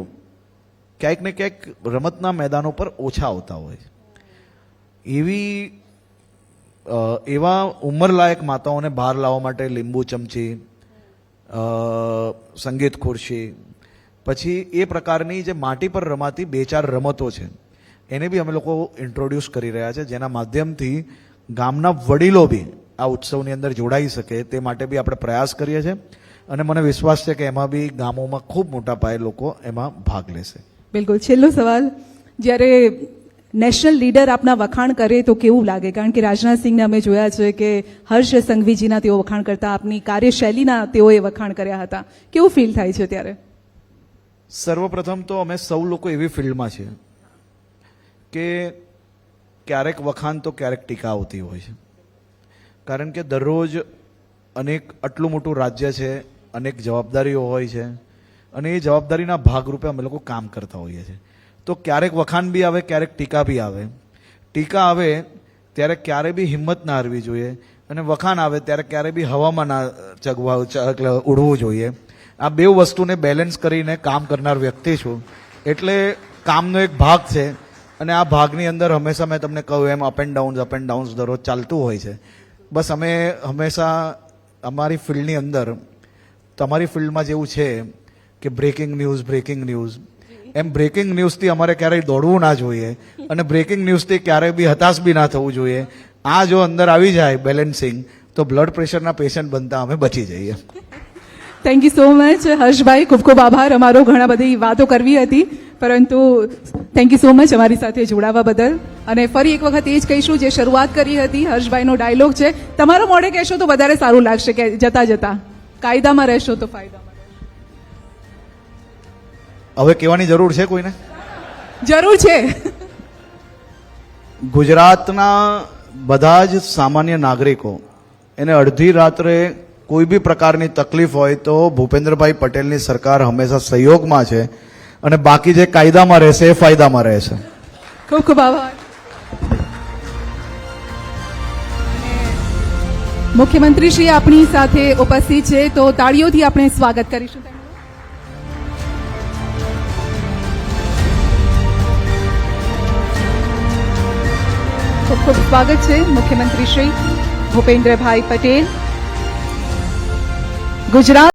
ક્યાંક ને ક્યાંક રમતના મેદાનો પર ઓછા આવતા હોય છે. એવા ઉંમરલાયક માતાઓને બહાર લાવવા માટે લીંબુ ચમચી, સંગીત ખુરશી, પછી એ પ્રકારની જે માટી પર રમાતી 2-4 રમતો છે એને બી અમે લોકો ઇન્ટ્રોડ્યુસ કરી રહ્યા છે, જેના માધ્યમથી ગામના વડીલો બી આ ઉત્સવની અંદર જોડાઈ શકે તે માટે બી આપણે પ્રયાસ કરીએ છીએ. અને મને વિશ્વાસ છે કે એમાં બી ગામોમાં ખૂબ મોટા પાયે લોકો એમાં ભાગ લેશે. બિલકુલ. છેલ્લો સવાલ, જ્યારે નેશનલ લીડર આપના વખાણ કરે તો કેવું લાગે? કારણ કે રાજનાથસિંહને અમે જોયા છે કે હર્ષ સંઘવીજીના તેઓ વખાણ કરતા, આપની કાર્યશૈલીના તેઓએ વખાણ કર્યા હતા. કેવું ફીલ થાય છે ત્યારે? સર્વપ્રથમ તો અમે સૌ લોકો એવી ફિલ્ડમાં છીએ કે ક્યારેક વખાણ તો ક્યારેક ટીકા આવતી હોય છે. કારણ કે દરરોજ આટલું મોટું રાજ્ય છે, અનેક જવાબદારીઓ હોય છે અને એ જવાબદારીના ભાગરૂપે અમે લોકો કામ કરતા હોઈએ છીએ. તો ક્યારેક વખાણ બી આવે, ક્યારેક ટીકા બી આવે. ટીકા આવે ત્યારે ક્યારે બી હિંમત ના હારવી જોઈએ અને વખાણ આવે ત્યારે ક્યારે બી હવામાં ના ઉડવું જોઈએ. આ બે વસ્તુને બેલેન્સ કરીને કામ કરનાર વ્યક્તિ છું. એટલે કામનો એક ભાગ છે અને આ ભાગની અંદર હંમેશા મેં તમને કહ્યું એમ અપ એન્ડ ડાઉન્સ દરરોજ ચાલતું હોય છે. બસ અમે હંમેશા અમારી ફિલ્ડની અંદર, તમારી ફિલ્ડમાં જેવું છે કે બ્રેકિંગ ન્યૂઝ, એમ બ્રેકિંગ ન્યૂઝથી અમારે ક્યારેય દોડવું ના જોઈએ અને બ્રેકિંગ ન્યૂઝથી ક્યારેય બી હતાશ બી ના થવું જોઈએ. આ જો અંદર આવી જાય બેલેન્સિંગ, તો બ્લડ પ્રેશરના પેશન્ટ બનતા અમે બચી જઈએ. Thank you so much Harshbhai, ખૂબ ખૂબ આભાર. અમારો ઘણા બધી વાતો કરવી હતી, પરંતુ થેન્ક યુ સો મચ અમારી સાથે જોડાવા બદલ. અને ફરી એક વખત એ જ કહીશું જે શરૂઆત કરી હતી, હર્ષભાઈનો ડાયલોગ છે, તમારો મોઢે કહેશો તો વધારે સારું લાગશે કે જતા જતા કાયદામાં રહેશો તો ફાયદામાં. હવે કહેવાની જરૂર છે કોઈને? જરૂર છે. ગુજરાતના બધા જ સામાન્ય નાગરિકો એને અડધી રાત્રે કોઈ બી પ્રકારની તકલીફ હોય તો ભૂપેન્દ્રભાઈ પટેલની સરકાર હંમેશા સહયોગમાં છે, અને બાકી જે કાયદામાં રહેશે એ ફાયદામાં રહેશે. ખૂબ ખૂબ આભાર. મુખ્યમંત્રી શ્રી આપણી સાથે ઉપસ્થિત છે, તો તાળીઓથી આપણે સ્વાગત કરીશું. ખૂબ ખૂબ સ્વાગત છે મુખ્યમંત્રી શ્રી ભૂપેન્દ્રભાઈ પટેલ. ગુજરાત